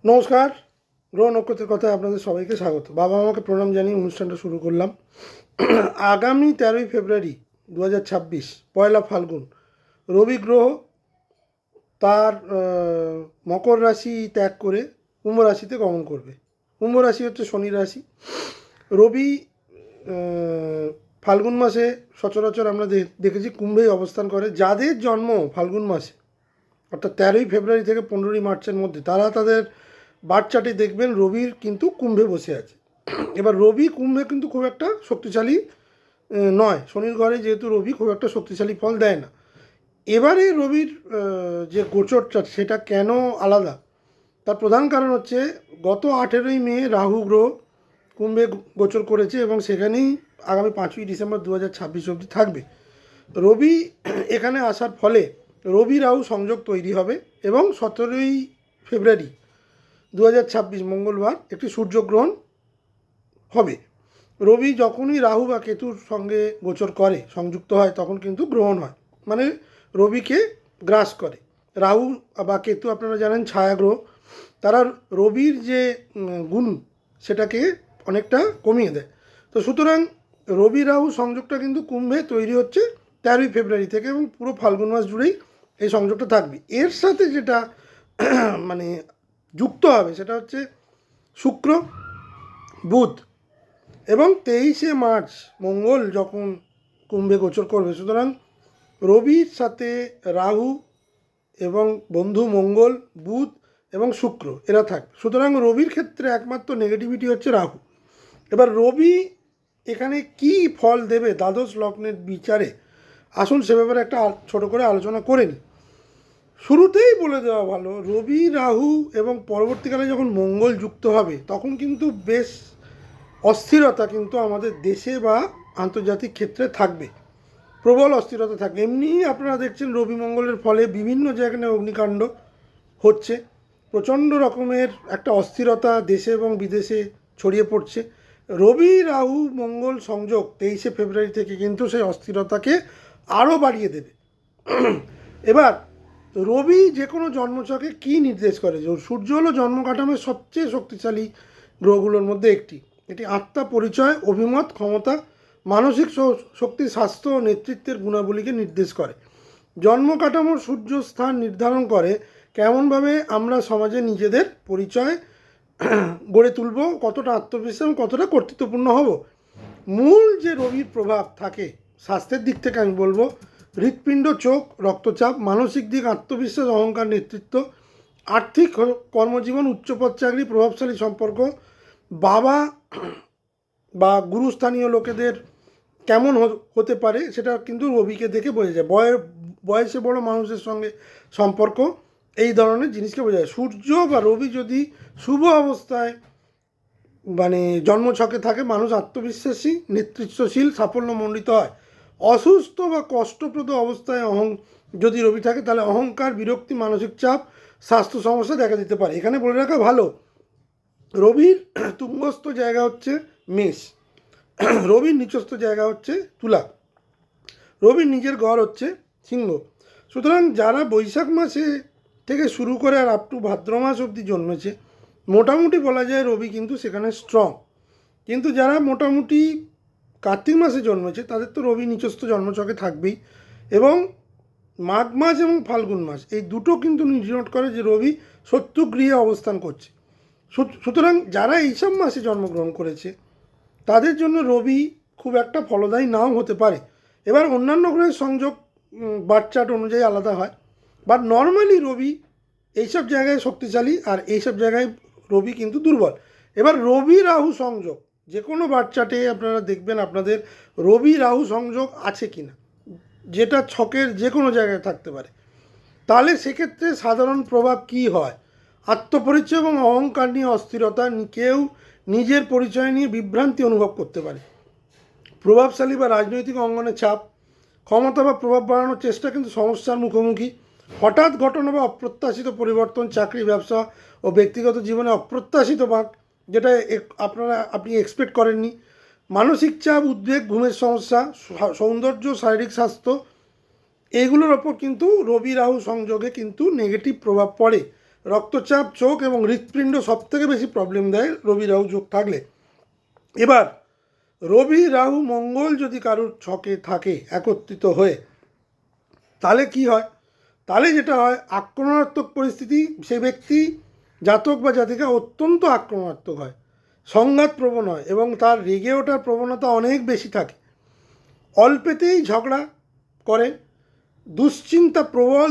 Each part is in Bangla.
নমস্কার। গ্রহ নক্ষত্রের কথায় আপনাদের সবাইকে স্বাগত। বাবা মাকে প্রণাম জানিয়ে অনুষ্ঠানটা শুরু করলাম। আগামী 13ই ফেব্রুয়ারি 2026 পয়লা ফাল্গুন রবি গ্রহ তার মকর রাশি ত্যাগ করে কুম্ভ রাশিতে গমন করবে। কুম্ভ রাশি হচ্ছে শনি রাশি। রবি ফাল্গুন মাসে সচরাচর আমরা দেখেছি কুম্ভেই অবস্থান করে। যাদের জন্ম ফাল্গুন মাসে অর্থাৎ 13ই ফেব্রুয়ারি থেকে 15ই মার্চের মধ্যে তারা তাদের বার্থ চার্টে দেখবেন রবির কিন্তু কুম্ভে বসে আছে। এবার রবি কুম্ভে কিন্তু খুব একটা শক্তিশালী নয়। শনির ঘরে যেহেতু রবি খুব একটা শক্তিশালী ফল দেয় না। এবারে রবির যে গোচরটা সেটা কেন আলাদা, তার প্রধান কারণ হচ্ছে গত 18ই মে রাহু গ্রহ কুম্ভে গোচর করেছে এবং সেখানেই আগামী 5ই ডিসেম্বর 2026 অবধি থাকবে। রবি এখানে আসার ফলে রবি রাহু সংযোগ তৈরি হবে এবং 17ই ফেব্রুয়ারি 2026 মঙ্গলবার একটি সূর্যগ্রহণ হবে। রবি যখনই রাহু বা কেতুর সঙ্গে গোচর করে, সংযুক্ত হয়, তখন কিন্তু গ্রহণ হয়, মানে রবিকে গ্রাস করে। রাহু বা কেতু আপনারা জানেন ছায়াগ্রহ, তারা রবির যে গুণ সেটাকে অনেকটা কমিয়ে দেয়। তো সুতরাং রবি রাহু সংযোগটা কিন্তু কুম্ভে তৈরি হচ্ছে 13ই ফেব্রুয়ারি থেকে এবং পুরো ফাল্গুন মাস জুড়েই এই সংযোগটা থাকবে। এর সাথে যেটা মানে যুক্ত হবে সেটা হচ্ছে শুক্র, বুধ এবং 23শে মার্চ মঙ্গল যখন কুম্ভে গোচর করবে। সুতরাং রবির সাথে রাহু এবং বন্ধু মঙ্গল, বুধ এবং শুক্র এরা থাকবে। সুতরাং রবির ক্ষেত্রে একমাত্র নেগেটিভিটি হচ্ছে রাহু। এবার রবি এখানে কি ফল দেবে দ্বাদশ লগ্নের বিচারে, আসুন সে ব্যাপারে একটা ছোট করে আলোচনা করে নিই। শুরুতেই বলে দেওয়া ভালো, রবি রাহু এবং পরবর্তীকালে যখন মঙ্গল যুক্ত হবে তখন কিন্তু বেশ অস্থিরতা কিন্তু আমাদের দেশে বা আন্তর্জাতিক ক্ষেত্রে থাকবে, প্রবল অস্থিরতা থাকবে। এমনি আপনারা দেখছেন রবি মঙ্গলের ফলে বিভিন্ন জায়গায় অগ্নিকাণ্ড হচ্ছে, প্রচণ্ড রকমের একটা অস্থিরতা দেশে এবং বিদেশে ছড়িয়ে পড়ছে। রবি রাহু মঙ্গল সংযোগ 23শে ফেব্রুয়ারি থেকে কিন্তু সেই অস্থিরতাকে আরও বাড়িয়ে দেবে। এবার রবি যে কোনো জন্মছকে কী নির্দেশ করে? সূর্য হলো জন্মকাঠামোর সবচেয়ে শক্তিশালী গ্রহগুলোর মধ্যে একটি। এটি আত্মা, পরিচয়, অভিমত, ক্ষমতা, মানসিক শক্তি, স্বাস্থ্য ও নেতৃত্বের গুণাবলীকে নির্দেশ করে। জন্ম কাঠামোর সূর্য স্থান নির্ধারণ করে কেমনভাবে আমরা সমাজে নিজেদের পরিচয় গড়ে তুলব, কতটা আত্মবিশ্বাস এবং কতটা কর্তৃত্বপূর্ণ হব। মূল যে রবির প্রভাব থাকে স্বাস্থ্যের দিক থেকে আমি বলবো হৃৎপিণ্ড, চোখ, রক্তচাপ, মানসিক দিক, আত্মবিশ্বাস, অহংকার, নেতৃত্ব, আর্থিক, কর্মজীবন, উচ্চপদ চাকরি, প্রভাবশালী সম্পর্ক, বাবা বা গুরুস্থানীয় লোকেদের কেমন হতে পারে সেটা কিন্তু রবিকে দেখে বোঝা যায়। বয়সে বড় মানুষের সঙ্গে সম্পর্ক, এই ধরনের জিনিসকে বোঝা যায়। সূর্য বা রবি যদি শুভ অবস্থায় মানে জন্মছকে থাকে, মানুষ আত্মবিশ্বাসী, নেতৃত্বশীল, সাফল্যমণ্ডিত হয়। অসুস্থ বা কষ্টপ্রদ অবস্থায় যদি রবি থাকে তাহলে অহংকার, বিরক্তি, মানসিক চাপ, স্বাস্থ্য সমস্যা দেখা দিতে পারে। এখানে বলে রাখা ভালো, রবির তুঙ্গস্থ জায়গা হচ্ছে মেষ, রবির নিচস্থ জায়গা হচ্ছে তুলা, রবির নিজের ঘর হচ্ছে সিংহ। সুতরাং যারা বৈশাখ মাসে থেকে শুরু করে আর আপ টু ভাদ্র মাস অবধি জন্মেছে, মোটামুটি বলা যায় রবি কিন্তু সেখানে স্ট্রং। কিন্তু যারা মোটামুটি কার্তিক মাসে জন্মেছে তাদের তো রবি নিচস্থ জন্মছকে থাকবেই। এবং মাঘ মাস এবং ফাল্গুন মাস এই দুটো কিন্তু নির্দেশ করে যে রবি শত্রুগৃহে অবস্থান করছে। সুতরাং যারা এইসব মাসে জন্মগ্রহণ করেছে তাদের জন্য রবি খুব একটা ফলদায়ী নাও হতে পারে। এবার অন্যান্য গ্রহের সংযোগ বার্থ চার্ট অনুযায়ী আলাদা হয়, বাট নর্মালি রবি এইসব জায়গায় শক্তিশালী আর এইসব জায়গায় রবি কিন্তু দুর্বল। এবার রবি রাহু সংযোগ যে কোনো বার্থ চার্টে আপনারা দেখবেন আপনাদের রবি রাহু সংযোগ আছে কি না, যেটা ছকের যে কোনো জায়গায় থাকতে পারে। তাহলে সেক্ষেত্রে সাধারণ প্রভাব কি হয়? আত্মপরিচয় এবং অহংকার নিয়ে অস্থিরতা, কেউ নিজের পরিচয় নিয়ে বিভ্রান্তি অনুভব করতে পারে। প্রভাবশালী বা রাজনৈতিক অঙ্গনে চাপ, ক্ষমতা বা প্রভাব বাড়ানোর চেষ্টা কিন্তু সমস্যার মুখোমুখি, হঠাৎ ঘটনা বা অপ্রত্যাশিত পরিবর্তন, চাকরি, ব্যবসা ও ব্যক্তিগত জীবনে অপ্রত্যাশিত বাঁক, যেটা আপনি এক্সপেক্ট করেননি, মানসিক চাপ, উদ্বেগ, ঘুমের সমস্যা, সৌন্দর্য, শারীরিক স্বাস্থ্য, এগুলোর ওপর কিন্তু রবি রাহু সংযোগে কিন্তু নেগেটিভ প্রভাব পড়ে। রক্তচাপ, চোখ এবং হৃৎপিণ্ড সবথেকে বেশি প্রবলেম দেয় রবি রাহু যোগ থাকলে। এবার রবি রাহু মঙ্গল যদি কারোর ছকে থাকে একত্রিত হয়ে, তাহলে কি হয়? তাহলে যেটা হয়, আক্রমণাত্মক পরিস্থিতি, সে ব্যক্তি জাতক বা জাতিকা অত্যন্ত আক্রমণাত্মক হয়, সংঘাত প্রবণ হয় এবং তার রেগে ওঠার প্রবণতা অনেক বেশি থাকে, অল্পেতেই ঝগড়া করে, দুশ্চিন্তা, প্রবল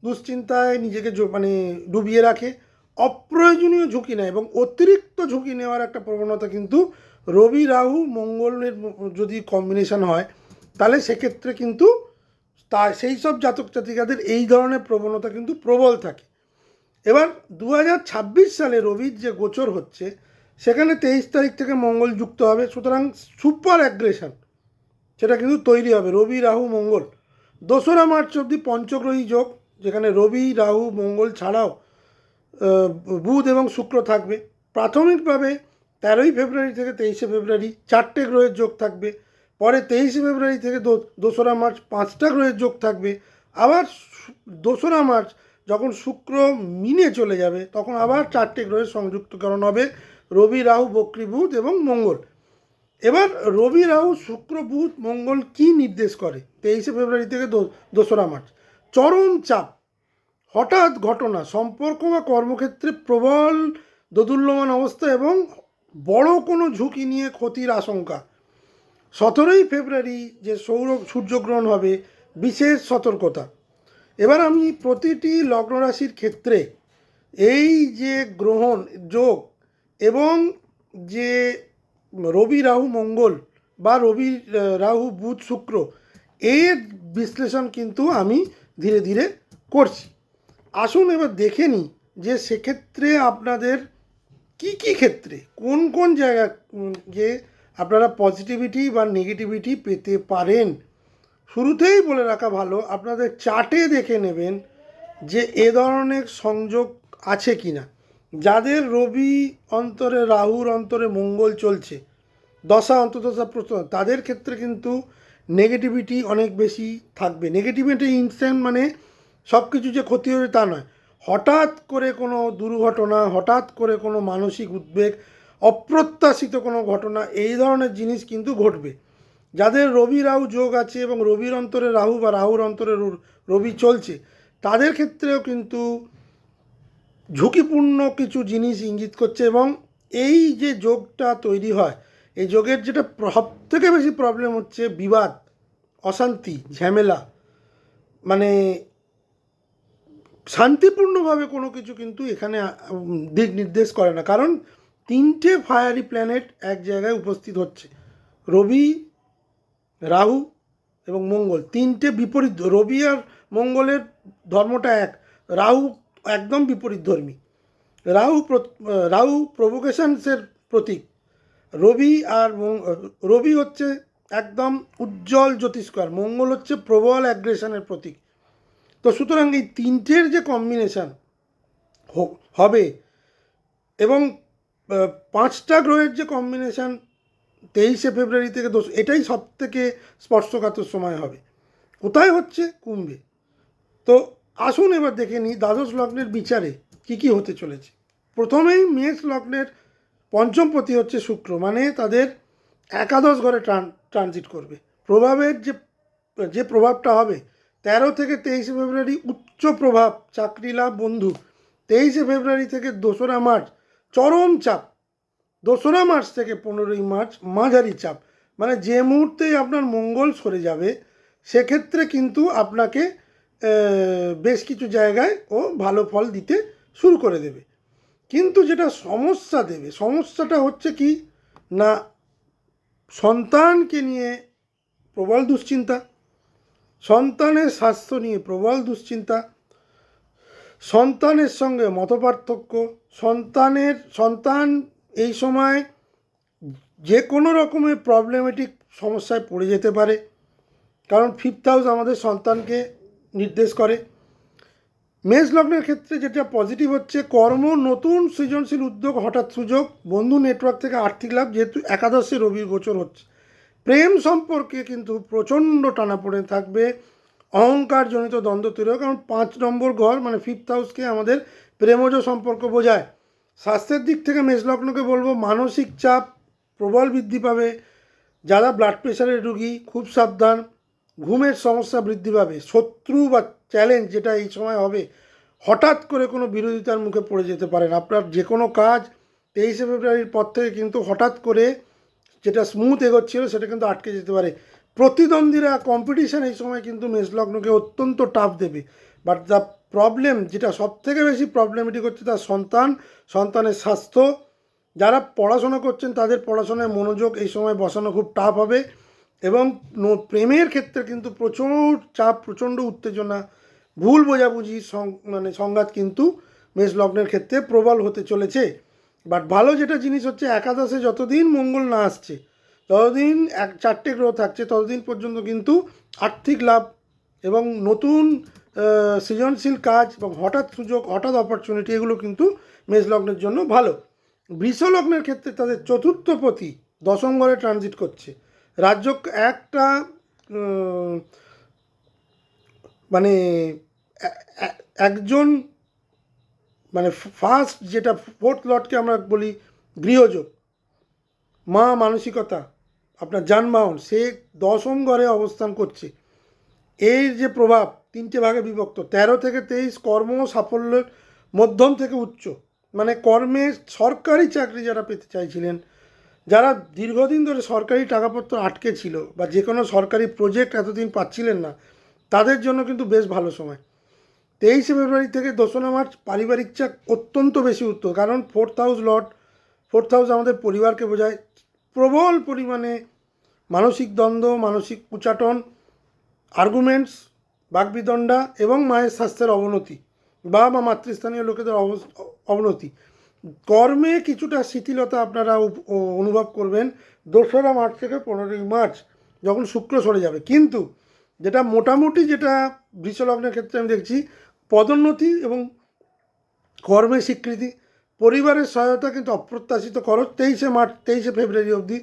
দুশ্চিন্তায় নিজেকে মানে ডুবিয়ে রাখে, অপ্রয়োজনীয় ঝুঁকি নেয় এবং অতিরিক্ত ঝুঁকি নেওয়ার একটা প্রবণতা কিন্তু রবি রাহু মঙ্গলের যদি কম্বিনেশন হয়, তাহলে সেক্ষেত্রে কিন্তু সেই সব জাতক জাতিকাদের এই ধরনের প্রবণতা কিন্তু প্রবল থাকে। এবার 2026 সালে রবির যে গোচর হচ্ছে, সেখানে 23 তারিখ থেকে মঙ্গল যুক্ত হবে, সুতরাং সুপার অ্যাগ্রেশন সেটা কিন্তু তৈরি হবে। রবি রাহু মঙ্গল 2রা মার্চ অবধি পঞ্চগ্রহী যোগ, যেখানে রবি রাহু মঙ্গল ছাড়াও বুধ এবং শুক্র থাকবে। প্রাথমিকভাবে 13ই ফেব্রুয়ারি থেকে 23শে ফেব্রুয়ারি 4টে গ্রহের যোগ থাকবে। পরে 23শে ফেব্রুয়ারি থেকে 2রা মার্চ 5টা গ্রহের যোগ থাকবে। আবার 2রা মার্চ যখন শুক্র মিনে চলে যাবে, তখন আবার 4টে গ্রহের সংযুক্তকরণ হবে, রবি রাহু বক্রী বুধ এবং মঙ্গল। এবার রবি রাহু শুক্র বুধ মঙ্গল কি নির্দেশ করে? 23শে ফেব্রুয়ারি থেকে 2রা মার্চ চরম চাপ, হঠাৎ ঘটনা, সম্পর্ক বা কর্মক্ষেত্রে প্রবল দোদুল্যমান অবস্থা এবং বড় কোনো ঝুঁকি নিয়ে ক্ষতির আশঙ্কা। 17ই ফেব্রুয়ারি যে সূর্যগ্রহণ হবে, বিশেষ সতর্কতা। এবার আমি প্রতিটি লগ্ন রাশির ক্ষেত্রে এই যে গ্রহণ যোগ এবং যে রবি রাহু মঙ্গল বা রবি রাহু বুধ শুক্র, এর বিশ্লেষণ কিন্তু আমি ধীরে ধীরে করছি। আসুন এবার দেখে নিই যে সেক্ষেত্রে আপনাদের কি কি ক্ষেত্রে কোন কোন জায়গা যে আপনারা পজিটিভিটি বা নেগেটিভিটি পেতে পারেন। শুরুতেই বলে রাখা ভালো, আপনাদের চার্টে দেখে নেবেন যে এ ধরনের সংযোগ আছে কি না। যাদের রবি অন্তরে রাহুর অন্তরে মঙ্গল চলছে, দশা অন্তদশা প্রশ্ন, তাদের ক্ষেত্রে কিন্তু নেগেটিভিটি অনেক বেশি থাকবে। নেগেটিভিটি ইনস্ট্যান্ট মানে সব কিছু যে ক্ষতি হবে তা নয়, হঠাৎ করে কোনো দুর্ঘটনা, হঠাৎ করে কোনো মানসিক উদ্বেগ, অপ্রত্যাশিত কোনো ঘটনা, এই ধরনের জিনিস কিন্তু ঘটবে। যাদের রবি রাহু যোগ আছে এবং রবির অন্তরে রাহু বা রাহুর অন্তরে রবি চলছে, তাদের ক্ষেত্রেও কিন্তু ঝুঁকিপূর্ণ কিছু জিনিস ইঙ্গিত করছে। এবং এই যে যোগটা তৈরি হয়, এই যোগের যেটা সবথেকে বেশি প্রবলেম হচ্ছে বিবাদ, অশান্তি, ঝামেলা, মানে শান্তিপূর্ণভাবে কোনো কিছু কিন্তু এখানে দিক নির্দেশ করে না। কারণ 3টে ফায়ারি প্ল্যানেট এক জায়গায় উপস্থিত হচ্ছে, রবি, রাহু এবং মঙ্গল, 3টে বিপরীত। রবি আর মঙ্গলের ধর্মটা এক, রাহু একদম বিপরীত ধর্মী। রাহু প্রভোকেশনসের প্রতীক, রবি হচ্ছে একদম উজ্জ্বল জ্যোতিষ্কর, মঙ্গল হচ্ছে প্রবল অ্যাগ্রেশনের প্রতীক। তো সুতরাং এই 3টের যে কম্বিনেশান হবে এবং 5টা গ্রহের যে কম্বিনেশান 23শে ফেব্রুয়ারি থেকে এটাই সব থেকে স্পর্শকাতর সময় হবে। কোথায় হচ্ছে? কুম্ভে। তো আসুন এবার দেখে নিই দ্বাদশ লগ্নের বিচারে কি কি হতে চলেছে। প্রথমেই মেষ লগ্নের পঞ্চমপতি হচ্ছে শুক্র, মানে তাদের একাদশ ঘরে ট্রানজিট করবে। প্রভাবের যে প্রভাবটা হবে 13 থেকে 23শে ফেব্রুয়ারি উচ্চ প্রভাব, চাকরি লাভ, বন্ধু। 23শে ফেব্রুয়ারি থেকে 2রা মার্চ চরম চাপ, 2রা মার্চ থেকে 15ই মার্চ মাঝারি চাপ। মানে যে মুহূর্তেই আপনার মঙ্গল সরে যাবে, সেক্ষেত্রে কিন্তু আপনাকে বেশ কিছু জায়গায় ও ভালো ফল দিতে শুরু করে দেবে। কিন্তু যেটা সমস্যা দেবে, সমস্যাটা হচ্ছে কি না, সন্তানকে নিয়ে প্রবল দুশ্চিন্তা, সন্তানের স্বাস্থ্য নিয়ে প্রবল দুশ্চিন্তা, সন্তানের সঙ্গে মতপার্থক্য, সন্তান এই সময় যে কোনো রকমের প্রবলেমেটিক সমস্যায় পড়ে যেতে পারে। কারণ 5th হাউস আমাদের সন্তানকে নির্দেশ করে। মেষ লগ্নের ক্ষেত্রে যেটা পজিটিভ হচ্ছে কর্ম, নতুন সৃজনশীল উদ্যোগ, হঠাৎ সুযোগ, বন্ধু নেটওয়ার্ক থেকে আর্থিক লাভ, যেহেতু একাদশে রবির গোচর হচ্ছে। প্রেম সম্পর্কে কিন্তু প্রচণ্ড টানাপোড়েন থাকবে, অহংকারজনিত দ্বন্দ্ব তৈরি হবে, কারণ 5 নম্বর ঘর মানে 5th হাউসকে আমাদের প্রেমজ সম্পর্ক বোঝায়। স্বাস্থ্যের দিক থেকে মেষলগ্নকে বলবো মানসিক চাপ প্রবল বৃদ্ধি পাবে। যারা ব্লাড প্রেশারের রুগী খুব সাবধান। ঘুমের সমস্যা বৃদ্ধি পাবে। শত্রু বা চ্যালেঞ্জ যেটা এই সময় হবে, হঠাৎ করে কোনো বিরোধিতার মুখে পড়ে যেতে পারেন। আপনার যে কোনো কাজ 23শে ফেব্রুয়ারির পর থেকে কিন্তু হঠাৎ করে যেটা স্মুথ এগোচ্ছিল সেটা কিন্তু আটকে যেতে পারে। প্রতিদ্বন্দ্বীরা কম্পিটিশান এই সময় কিন্তু মেষলগ্নকে অত্যন্ত টাফ দেবে। বাট দ্য প্রবলেম, যেটা সবথেকে বেশি প্রবলেমেটিক হচ্ছে তার সন্তানের স্বাস্থ্য। যারা পড়াশোনা করছেন তাদের পড়াশোনায় মনোযোগ এই সময় বসানো খুব টাফ হবে। এবং প্রেমের ক্ষেত্রে কিন্তু প্রচুর চাপ, প্রচণ্ড উত্তেজনা, ভুল বোঝাবুঝি সংঘাত কিন্তু মেষলগ্নের ক্ষেত্রে প্রবল হতে চলেছে। বাট ভালো যেটা জিনিস হচ্ছে, একাদশে যতদিন মঙ্গল না আসছে, ততদিন 4টে গ্রহ থাকছে, ততদিন পর্যন্ত কিন্তু আর্থিক লাভ এবং নতুন সৃজনশীল কাজ এবং হঠাৎ সুযোগ, হঠাৎ অপরচুনিটি, এগুলো কিন্তু মেষলগ্নের জন্য ভালো। বৃষলগ্নের ক্ষেত্রে তাদের চতুর্থপতি দশম ঘরে ট্রানজিট করছে। রাজ্য একটা মানে একজন মানে ফার্স্ট, যেটা ফোর্থ লর্ডকে আমরা বলি গৃহযোগ, মানসিকতা, আপনার যানবাহন, সে দশম ঘরে অবস্থান করছে। এর যে প্রভাব 3টে ভাগে বিভক্ত। 13 থেকে 23 কর্ম সাফল্যের মধ্যম থেকে উচ্চ, মানে কর্মে সরকারি চাকরি যারা পেতে চাইছিলেন, যারা দীর্ঘদিন ধরে সরকারি টাকাপত্র আটকে ছিল বা যে কোনো সরকারি প্রজেক্ট এতদিন পাচ্ছিলেন না, তাদের জন্য কিন্তু বেশ ভালো সময়। 23শে ফেব্রুয়ারি থেকে 2রা মার্চ পারিবারিক চাপ অত্যন্ত বেশি উত্তর, কারণ ফোর্থ হাউস আমাদের পরিবারকে বোঝায়। প্রবল পরিমাণে মানসিক দ্বন্দ্ব, মানসিক উচাটন, আর্গুমেন্টস, বাকবিদণ্ডা এবং মায়ের স্বাস্থ্যের অবনতি বা মাতৃস্থানীয় লোকেদের অবনতি। কর্মে কিছুটা শিথিলতা আপনারা অনুভব করবেন 2রা মার্চ থেকে 15ই মার্চ, যখন শুক্র সরে যাবে। কিন্তু যেটা মোটামুটি, যেটা বৃষলগ্নের ক্ষেত্রে আমি দেখছি, পদোন্নতি এবং কর্মে স্বীকৃতি, পরিবারের সহায়তা কিন্তু অপ্রত্যাশিত খরচ 23শে ফেব্রুয়ারি অবধি।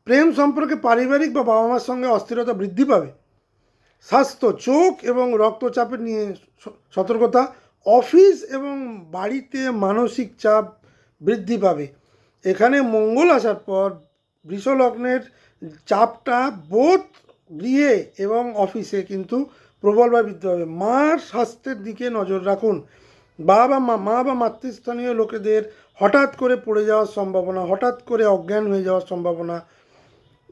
প্রেম সম্পর্কে পারিবারিক বা বাবা মার সঙ্গে অস্থিরতা বৃদ্ধি পাবে। স্বাস্থ্য, চোখ এবং রক্তচাপের নিয়ে সতর্কতা। অফিস এবং বাড়িতে মানসিক চাপ বৃদ্ধি পাবে। এখানে মঙ্গল আসার পর বৃষলগ্নের চাপটা বোধ গৃহে এবং অফিসে কিন্তু প্রবলভাবে বৃদ্ধি পাবে। মার স্বাস্থ্যের দিকে নজর রাখুন। মা বা মাতৃস্থানীয় লোকেদের হঠাৎ করে পড়ে যাওয়ার সম্ভাবনা, হঠাৎ করে অজ্ঞান হয়ে যাওয়ার সম্ভাবনা,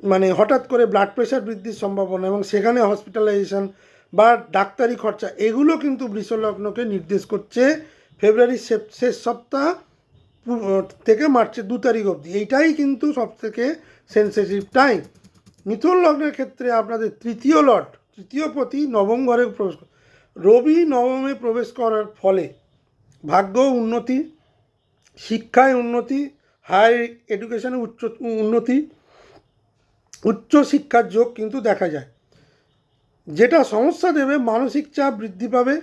মানে হঠাৎ করে ব্লাড প্রেশার বৃদ্ধির সম্ভাবনা এবং সেখানে হসপিটালাইজেশন বা ডাক্তারি খরচা, এগুলো কিন্তু বৃষলগ্নকে নির্দেশ করছে ফেব্রুয়ারির শেষ সপ্তাহ থেকে মার্চের 2 তারিখ অবধি। এইটাই কিন্তু সবথেকে সেন্সিটিভ টাইম। মিথুন লগ্নের ক্ষেত্রে আপনাদের তৃতীয়পতি নবম ঘরে প্রবেশ করে। রবি নবমে প্রবেশ করার ফলে ভাগ্য উন্নতি, শিক্ষায় উন্নতি, হায়ার এডুকেশনে উন্নতি, উচ্চশিক্ষার যোগ কিন্তু দেখা যায়। যেটা সমস্যা দেবে, মানসিক চাপ বৃদ্ধি পাবে,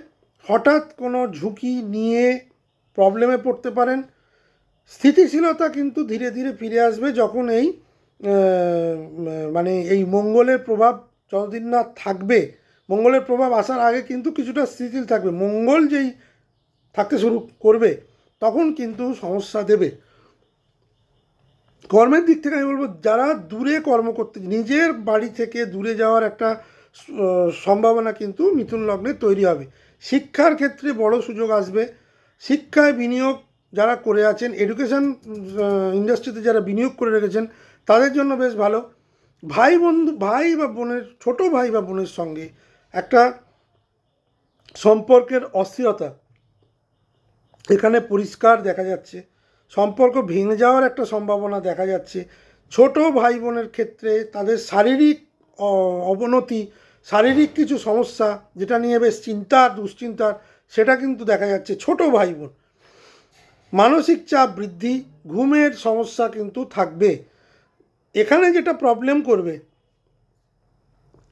হঠাৎ কোনো ঝুঁকি নিয়ে প্রবলেমে পড়তে পারেন। স্থিতিশীলতা কিন্তু ধীরে ধীরে ফিরে আসবে যখন এই মঙ্গলের প্রভাব যতদিন না থাকবে, মঙ্গলের প্রভাব আসার আগে কিন্তু কিছুটা স্থিতিশীল থাকবে। মঙ্গল যেই থাকতে শুরু করবে তখন কিন্তু সমস্যা দেবে। কর্মের দিক থেকে আমি বলবো, যারা দূরে কর্ম করতে, নিজের বাড়ি থেকে দূরে যাওয়ার একটা সম্ভাবনা কিন্তু মিথুন লগ্নে তৈরি হবে। শিক্ষার ক্ষেত্রে বড় সুযোগ আসবে। শিক্ষায় বিনিয়োগ যারা করে আছেন, এডুকেশন ইন্ডাস্ট্রিতে যারা বিনিয়োগ করে রেখেছেন, তাদের জন্য বেশ ভালো। ছোট ভাই বা বোনের সঙ্গে একটা সম্পর্কের অস্থিরতা এখানে পরিষ্কার দেখা যাচ্ছে। সম্পর্ক ভেঙে যাওয়ার একটা সম্ভাবনা দেখা যাচ্ছে। ছোট ভাই বোনের ক্ষেত্রে তাদের শারীরিক অবনতি, শারীরিক কিছু সমস্যা যেটা নিয়ে বেশ দুশ্চিন্তার, সেটা কিন্তু দেখা যাচ্ছে ছোট ভাই বোন। মানসিক চাপ বৃদ্ধি, ঘুমের সমস্যা কিন্তু থাকবে। এখানে যেটা প্রবলেম করবে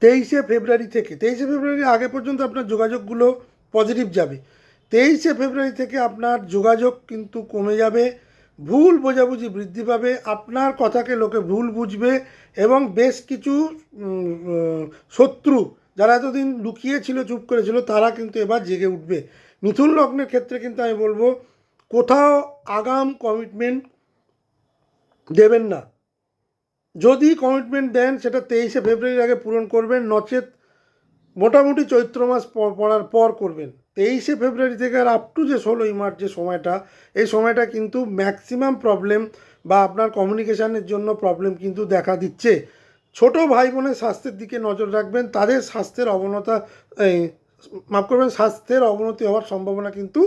23শে ফেব্রুয়ারি আগে পর্যন্ত আপনার যোগাযোগগুলো পজিটিভ যাবে। 23শে ফেব্রুয়ারি থেকে আপনার যোগাযোগ কিন্তু কমে যাবে, ভুল বোঝাবুঝি বৃদ্ধি পাবে, আপনার কথাকে লোকে ভুল বুঝবে এবং বেশ কিছু শত্রু যারা এতদিন লুকিয়ে ছিল, চুপ করেছিল, তারা কিন্তু এবার জেগে উঠবে। মিথুন লগ্নের ক্ষেত্রে কিন্তু আমি বলবো কোথাও আগাম কমিটমেন্ট দেবেন না। যদি কমিটমেন্ট দেন সেটা 23শে ফেব্রুয়ারির আগে পূরণ করবেন, নচেত মোটামুটি চৈত্র মাস পড়ার পর করবেন। 23শে ফেব্রুয়ারি থেকে আর আপ টু যে 16ই মার্চ যে সময়টা, এই সময়টা কিন্তু ম্যাক্সিমাম প্রবলেম বা আপনার কমিউনিকেশানের জন্য প্রবলেম কিন্তু দেখা দিচ্ছে। ছোট ভাই বোনের স্বাস্থ্যের দিকে নজর রাখবেন, তাদের স্বাস্থ্যের স্বাস্থ্যের অবনতি হওয়ার সম্ভাবনা কিন্তু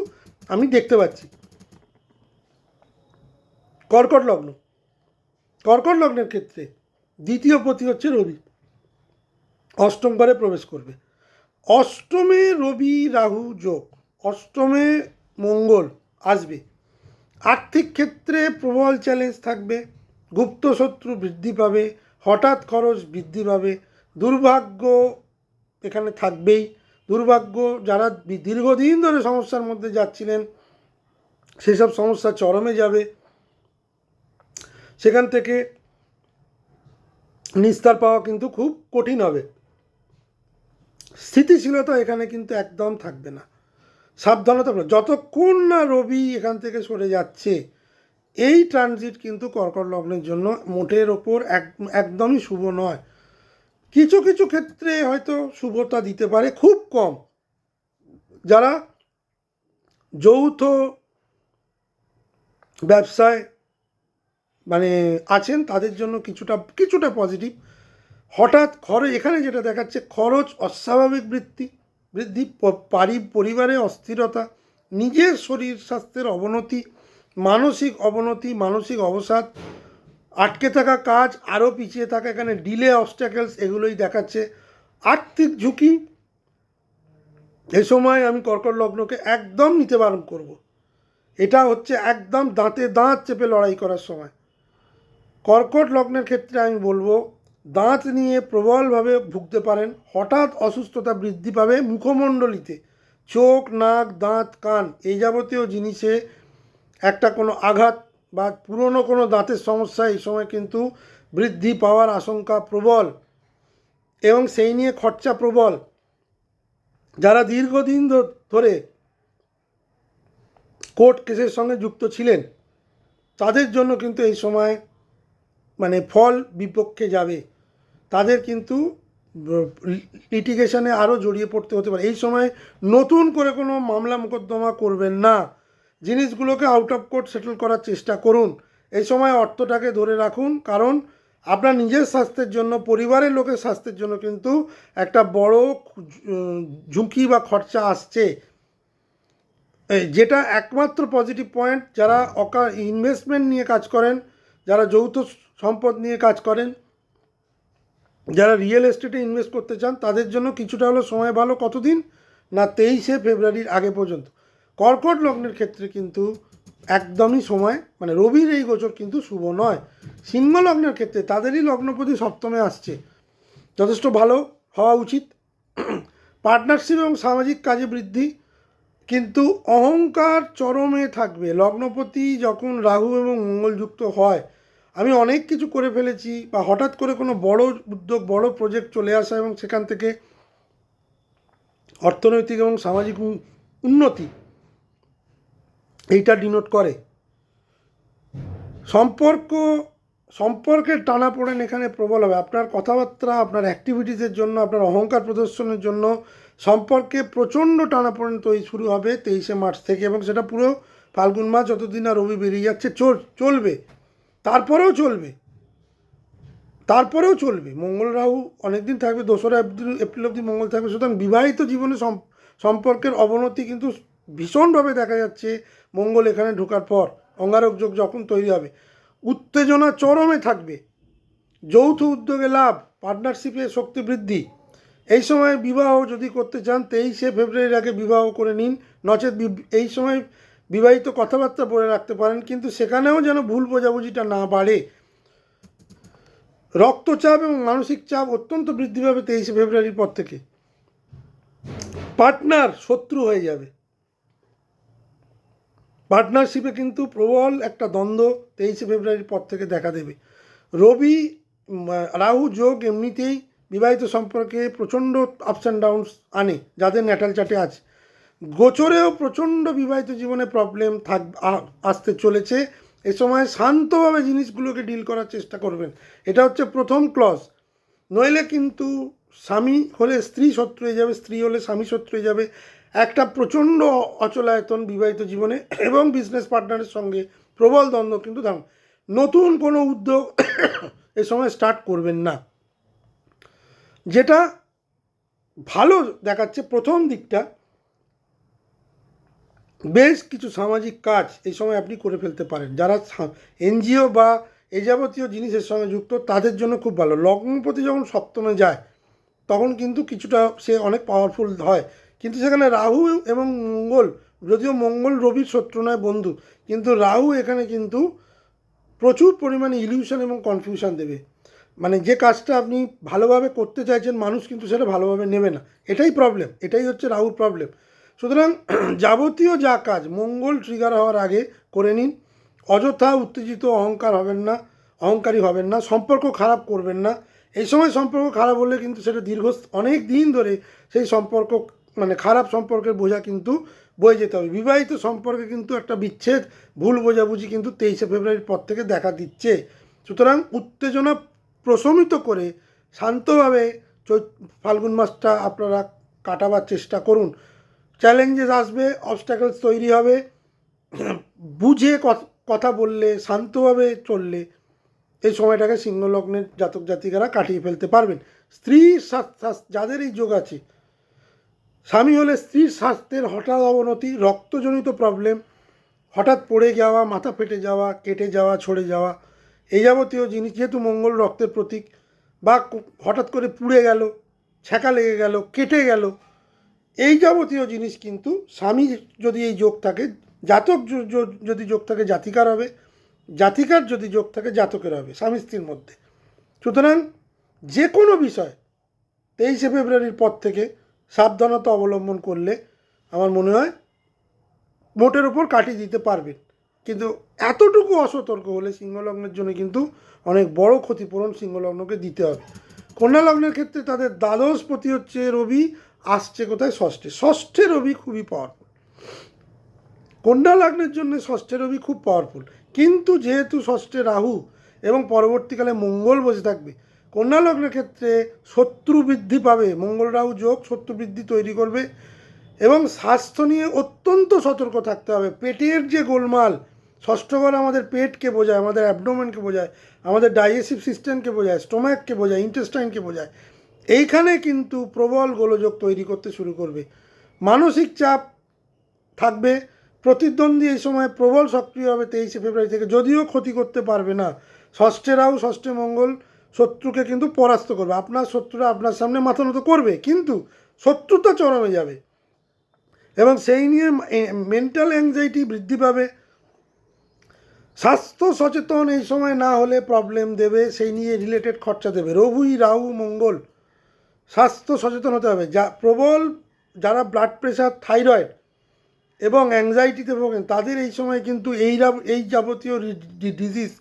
আমি দেখতে পাচ্ছি। কর্কট লগ্ন, কর্কট লগ্নের ক্ষেত্রে দ্বিতীয় পতি হচ্ছে রবি, অষ্টম ঘরে প্রবেশ করবে। অষ্টমে রবি রাহু যোগ, অষ্টমে মঙ্গল আসবে। আর্থিক ক্ষেত্রে প্রবল চ্যালেঞ্জ থাকবে, গুপ্ত শত্রু বৃদ্ধি পাবে, হঠাৎ খরচ বৃদ্ধি পাবে, দুর্ভাগ্য এখানে থাকবেই। দুর্ভাগ্য, যারা দীর্ঘদিন ধরে সমস্যার মধ্যে যাচ্ছিলেন সেসব সমস্যা চরমে যাবে, সেখান থেকে নিস্তার পাওয়া কিন্তু খুব কঠিন হবে। স্থিতিশীলতা এখানে কিন্তু একদম থাকবে না, সাবধানতা। যতক্ষণ না রবি এখান থেকে সরে যাচ্ছে, এই ট্রানজিট কিন্তু কর্কট লগ্নের জন্য মোটের ওপর একদমই শুভ নয়। কিছু কিছু ক্ষেত্রে হয়তো শুভতা দিতে পারে, খুব কম। যারা যৌথ ব্যবসায় আছেন তাদের জন্য কিছুটা পজিটিভ। হঠাৎ খরচ, এখানে যেটা দেখাচ্ছে খরচ অস্বাভাবিক বৃদ্ধি, পরিবারে অস্থিরতা, নিজের শরীর স্বাস্থ্যের অবনতি, মানসিক অবসাদ, আটকে থাকা কাজ আরও পিছিয়ে থাকা, এখানে ডিলে, অবস্ট্যাকেলস এগুলোই দেখাচ্ছে। আর্থিক ঝুঁকি, এ সময় আমি কর্কট লগ্নকে একদম নিতে বারণ করব। এটা হচ্ছে একদম দাঁতে দাঁত চেপে লড়াই করার সময়। কর্কট লগ্নের ক্ষেত্রে আমি বলবো দাঁত নিয়ে প্রবলভাবে ভুগতে পারেন, হঠাৎ অসুস্থতা বৃদ্ধি পাবে মুখমণ্ডলীতে, চোখ, নাক, দাঁত, কান এই যাবতীয় জিনিসে একটা কোনো আঘাত বা পুরনো কোনো দাঁতের সমস্যা এই সময় কিন্তু বৃদ্ধি পাওয়ার আশঙ্কা প্রবল, এবং সেই নিয়ে খরচা প্রবল। যারা দীর্ঘদিন ধরে কোর্ট কেসের সঙ্গে যুক্ত ছিলেন তাদের জন্য কিন্তু এই সময় ফল বিপক্ষে যাবে, তাদের কিন্তু লিটিগেশনে আরও জড়িয়ে পড়তে হতে পারে। এই সময় নতুন করে কোনো মামলা মোকদ্দমা করবেন না, জিনিসগুলোকে আউট অফ কোর্ট সেটেল করার চেষ্টা করুন। এই সময় অর্থটাকে ধরে রাখুন, কারণ আপনার নিজের স্বাস্থ্যের জন্য, পরিবারের লোকের স্বাস্থ্যের জন্য কিন্তু একটা বড় ঝুঁকি বা খরচা আসছে, যেটা একমাত্র পজিটিভ পয়েন্ট। যারা ইনভেস্টমেন্ট নিয়ে কাজ করেন, যারা যৌথ সম্পদ নিয়ে কাজ করেন, যারা রিয়েল এস্টেটে ইনভেস্ট করতে চান তাদের জন্য কিছুটা হলো সময় ভালো। কতদিন না, 23শে ফেব্রুয়ারির আগে পর্যন্ত। কর্কট লগ্নের ক্ষেত্রে কিন্তু একদমই সময় রবির এই গোচর কিন্তু শুভ নয়। সিংহ লগ্নের ক্ষেত্রে তাদেরই লগ্নপতি সপ্তমে আসছে, যথেষ্ট ভালো হওয়া উচিত। পার্টনারশিপ এবং সামাজিক কাজে বৃদ্ধি, কিন্তু অহংকার চরমে থাকবে। লগ্নপতি যখন রাহু এবং মঙ্গল যুক্ত হয়, আমি অনেক কিছু করে ফেলেছি, বা হঠাৎ করে কোনো বড় উদ্যোগ, বড় প্রজেক্ট চলে আসা এবং সেখান থেকে অর্থনৈতিক এবং সামাজিক উন্নতি এইটা ডিনোট করে। সম্পর্কের টানাপোড়েন এখানে প্রবল হবে। আপনার কথাবার্তা, আপনার অ্যাক্টিভিটিসের জন্য, আপনার অহংকার প্রদর্শনের জন্য সম্পর্কে প্রচণ্ড টানাপোড়েন শুরু হবে 23শে মার্চ থেকে, এবং সেটা পুরো ফাল্গুন মাস যতদিন না রবি বেরিয়ে যাচ্ছে চলবে। তারপরেও চলবে। মঙ্গল রাহু অনেকদিন থাকবে, 2রা এপ্রিল অবধি মঙ্গল থাকবে। সুতরাং বিবাহিত জীবনে সম্পর্কের অবনতি কিন্তু ভীষণভাবে দেখা যাচ্ছে মঙ্গল এখানে ঢোকার পর। অঙ্গারক যোগ যখন তৈরি হবে, উত্তেজনা চরমে থাকবে, যৌথ উদ্যোগে লাভ, পার্টনারশিপে শক্তি বৃদ্ধি। এই সময় বিবাহ যদি করতে চান 23শে ফেব্রুয়ারির আগে বিবাহ করে নিন, নচেত এই সময় বিবাহিত কথাবার্তা বলে রাখতে পারেন, কিন্তু সেখানেও যেন ভুল বোঝাবুঝিটা না বাড়ে। রক্তচাপ এবং মানসিক চাপ অত্যন্ত বৃদ্ধি পাবে 23শে ফেব্রুয়ারির পর থেকে। পার্টনার শত্রু হয়ে যাবে, পার্টনারশিপে কিন্তু প্রবল একটা দ্বন্দ্ব 23শে ফেব্রুয়ারির পর থেকে দেখা দেবে। রবি রাহু যোগ এমনিতেই বিবাহিত সম্পর্কে প্রচণ্ড আপস অ্যান্ড ডাউনস আনে, যাদের ন্যাটাল চার্টে আছে। গোচরেও প্রচণ্ড বিবাহিত জীবনে প্রবলেম আসতে চলেছে। এ সময় শান্তভাবে জিনিসগুলোকে ডিল করার চেষ্টা করবেন, এটা হচ্ছে প্রথম ক্লজ। নইলে কিন্তু স্বামী হলে স্ত্রী শত্রু হয়ে যাবে, স্ত্রী হলে স্বামী শত্রু হয়ে যাবে। একটা প্রচণ্ড অচলায়তন বিবাহিত জীবনে এবং বিজনেস পার্টনারের সঙ্গে প্রবল দ্বন্দ্ব কিন্তু নতুন কোনো উদ্যোগ এ সময় স্টার্ট করবেন না। যেটা ভালো দেখাচ্ছে প্রথম দিকটা, বেশ কিছু সামাজিক কাজ এই সময় আপনি করে ফেলতে পারেন। যারা এনজিও বা এ যাবতীয় জিনিসের সঙ্গে যুক্ত তাদের জন্য খুব ভালো। লগ্নপতি যখন সপ্তমে যায় তখন কিন্তু কিছুটা সে অনেক পাওয়ারফুল হয়, কিন্তু সেখানে রাহু এবং মঙ্গল, যদিও মঙ্গল রবির শত্রু নয় বন্ধু, কিন্তু রাহু এখানে কিন্তু প্রচুর পরিমাণে ইলিউশন এবং কনফিউশন দেবে। মানে যে কাজটা আপনি ভালোভাবে করতে চাইছেন মানুষ কিন্তু সেটা ভালোভাবে নেবে না, এটাই প্রবলেম, এটাই হচ্ছে রাহুর প্রবলেম। সুতরাং যাবতীয় যা কাজ মঙ্গল ট্রিগার হওয়ার আগে করে নিন। অযথা উত্তেজিত অহংকারী হবেন না, সম্পর্ক খারাপ করবেন না। এই সময় সম্পর্ক খারাপ হলে কিন্তু সেটা অনেক দিন ধরে সেই সম্পর্ক, মানে খারাপ সম্পর্কের বোঝা কিন্তু বয়ে যেতে হবে। বিবাহিত সম্পর্কে কিন্তু একটা বিচ্ছেদ, ভুল বোঝাবুঝি কিন্তু 23শে ফেব্রুয়ারির পর থেকে দেখা দিচ্ছে। সুতরাং উত্তেজনা প্রশমিত করে শান্তভাবে ফাল্গুন মাসটা আপনারা কাটাবার চেষ্টা করুন। চ্যালেঞ্জেস আসবে, অবস্ট্যাকলস তৈরি হবে, বুঝে কথা বললে, শান্তভাবে চললে এই সময়টাকে সিংহ লগ্নের জাতক জাতিকারা কাটিয়ে ফেলতে পারবেন। স্ত্রীর যাদের এই যোগ আছে, স্বামী হলে স্ত্রীর স্বাস্থ্যের হঠাৎ অবনতি, রক্তজনিত প্রবলেম, হঠাৎ পড়ে যাওয়া, মাথা ফেটে যাওয়া, কেটে যাওয়া, ছড়ে যাওয়া, এই যাবতীয় জিনিস, যেহেতু মঙ্গল রক্তের প্রতীক, বা হঠাৎ করে পুড়ে গেল, ছ্যাঁকা লেগে গেল, কেটে গেল, এই যাবতীয় জিনিস কিন্তু স্বামী যদি এই যোগ থাকে, জাতক যদি যোগ থাকে জাতিকার হবে, জাতিকার যদি যোগ থাকে জাতকের হবে, স্বামী স্ত্রীর মধ্যে। সুতরাং যে কোনো বিষয় 23শে ফেব্রুয়ারির পর থেকে সাবধানতা অবলম্বন করলে আমার মনে হয় মোটের ওপর কাটিয়ে দিতে পারবেন। কিন্তু এতটুকু অসতর্ক হলে সিংহলগ্নের জন্য কিন্তু অনেক বড় ক্ষতিপূরণ সিংহলগ্নকে দিতে হবে। কন্যা লগ্নের ক্ষেত্রে তাদের দ্বাদশপতি হচ্ছে রবি, আসছে কোথায়? ষষ্ঠে রবি খুবই পাওয়ারফুল। কন্যা লগ্নের জন্য ষষ্ঠে রবি খুব পাওয়ারফুল, কিন্তু যেহেতু ষষ্ঠে রাহু এবং পরবর্তীকালে মঙ্গল বসে থাকবে, কন্যা লগ্নের ক্ষেত্রে শত্রু বৃদ্ধি পাবে। মঙ্গল রাহু যোগ শত্রু বৃদ্ধি তৈরি করবে এবং স্বাস্থ্য নিয়ে অত্যন্ত সতর্ক থাকতে হবে। পেটের যে গোলমাল, ষষ্ঠ ঘর আমাদের পেটকে বোঝায়, আমাদের অ্যাবডোমেনকে বোঝায়, আমাদের ডাইজেস্টিভ সিস্টেমকে বোঝায়, স্টোমাককে বোঝায়, ইন্টেস্টাইনকে বোঝায়। এইখানে কিন্তু প্রবল গোলযোগ তৈরি করতে শুরু করবে। মানসিক চাপ থাকবে। প্রতিদ্বন্দ্বী এই সময় প্রবল সক্রিয় হবে 23শে ফেব্রুয়ারি থেকে, যদিও ক্ষতি করতে পারবে না। ষষ্ঠে রাহু, ষষ্ঠে মঙ্গল শত্রুকে কিন্তু পরাস্ত করবে। আপনার শত্রুরা আপনার সামনে মাথা নত করবে, কিন্তু শত্রুতা চরমে যাবে এবং সেই নিয়ে মেন্টাল অ্যাংজাইটি বৃদ্ধি পাবে। স্বাস্থ্য সচেতন এই সময় না হলে প্রবলেম দেবে, সেই নিয়ে রিলেটেড খরচা দেবে। রবি, রাহু, মঙ্গল, স্বাস্থ্য সচেতন হতে হবে। যারা ব্লাড প্রেশার, থাইরয়েড এবং অ্যাংজাইটিতে ভোগেন তাদের এই সময় কিন্তু এই যাবতীয় ডিজিজ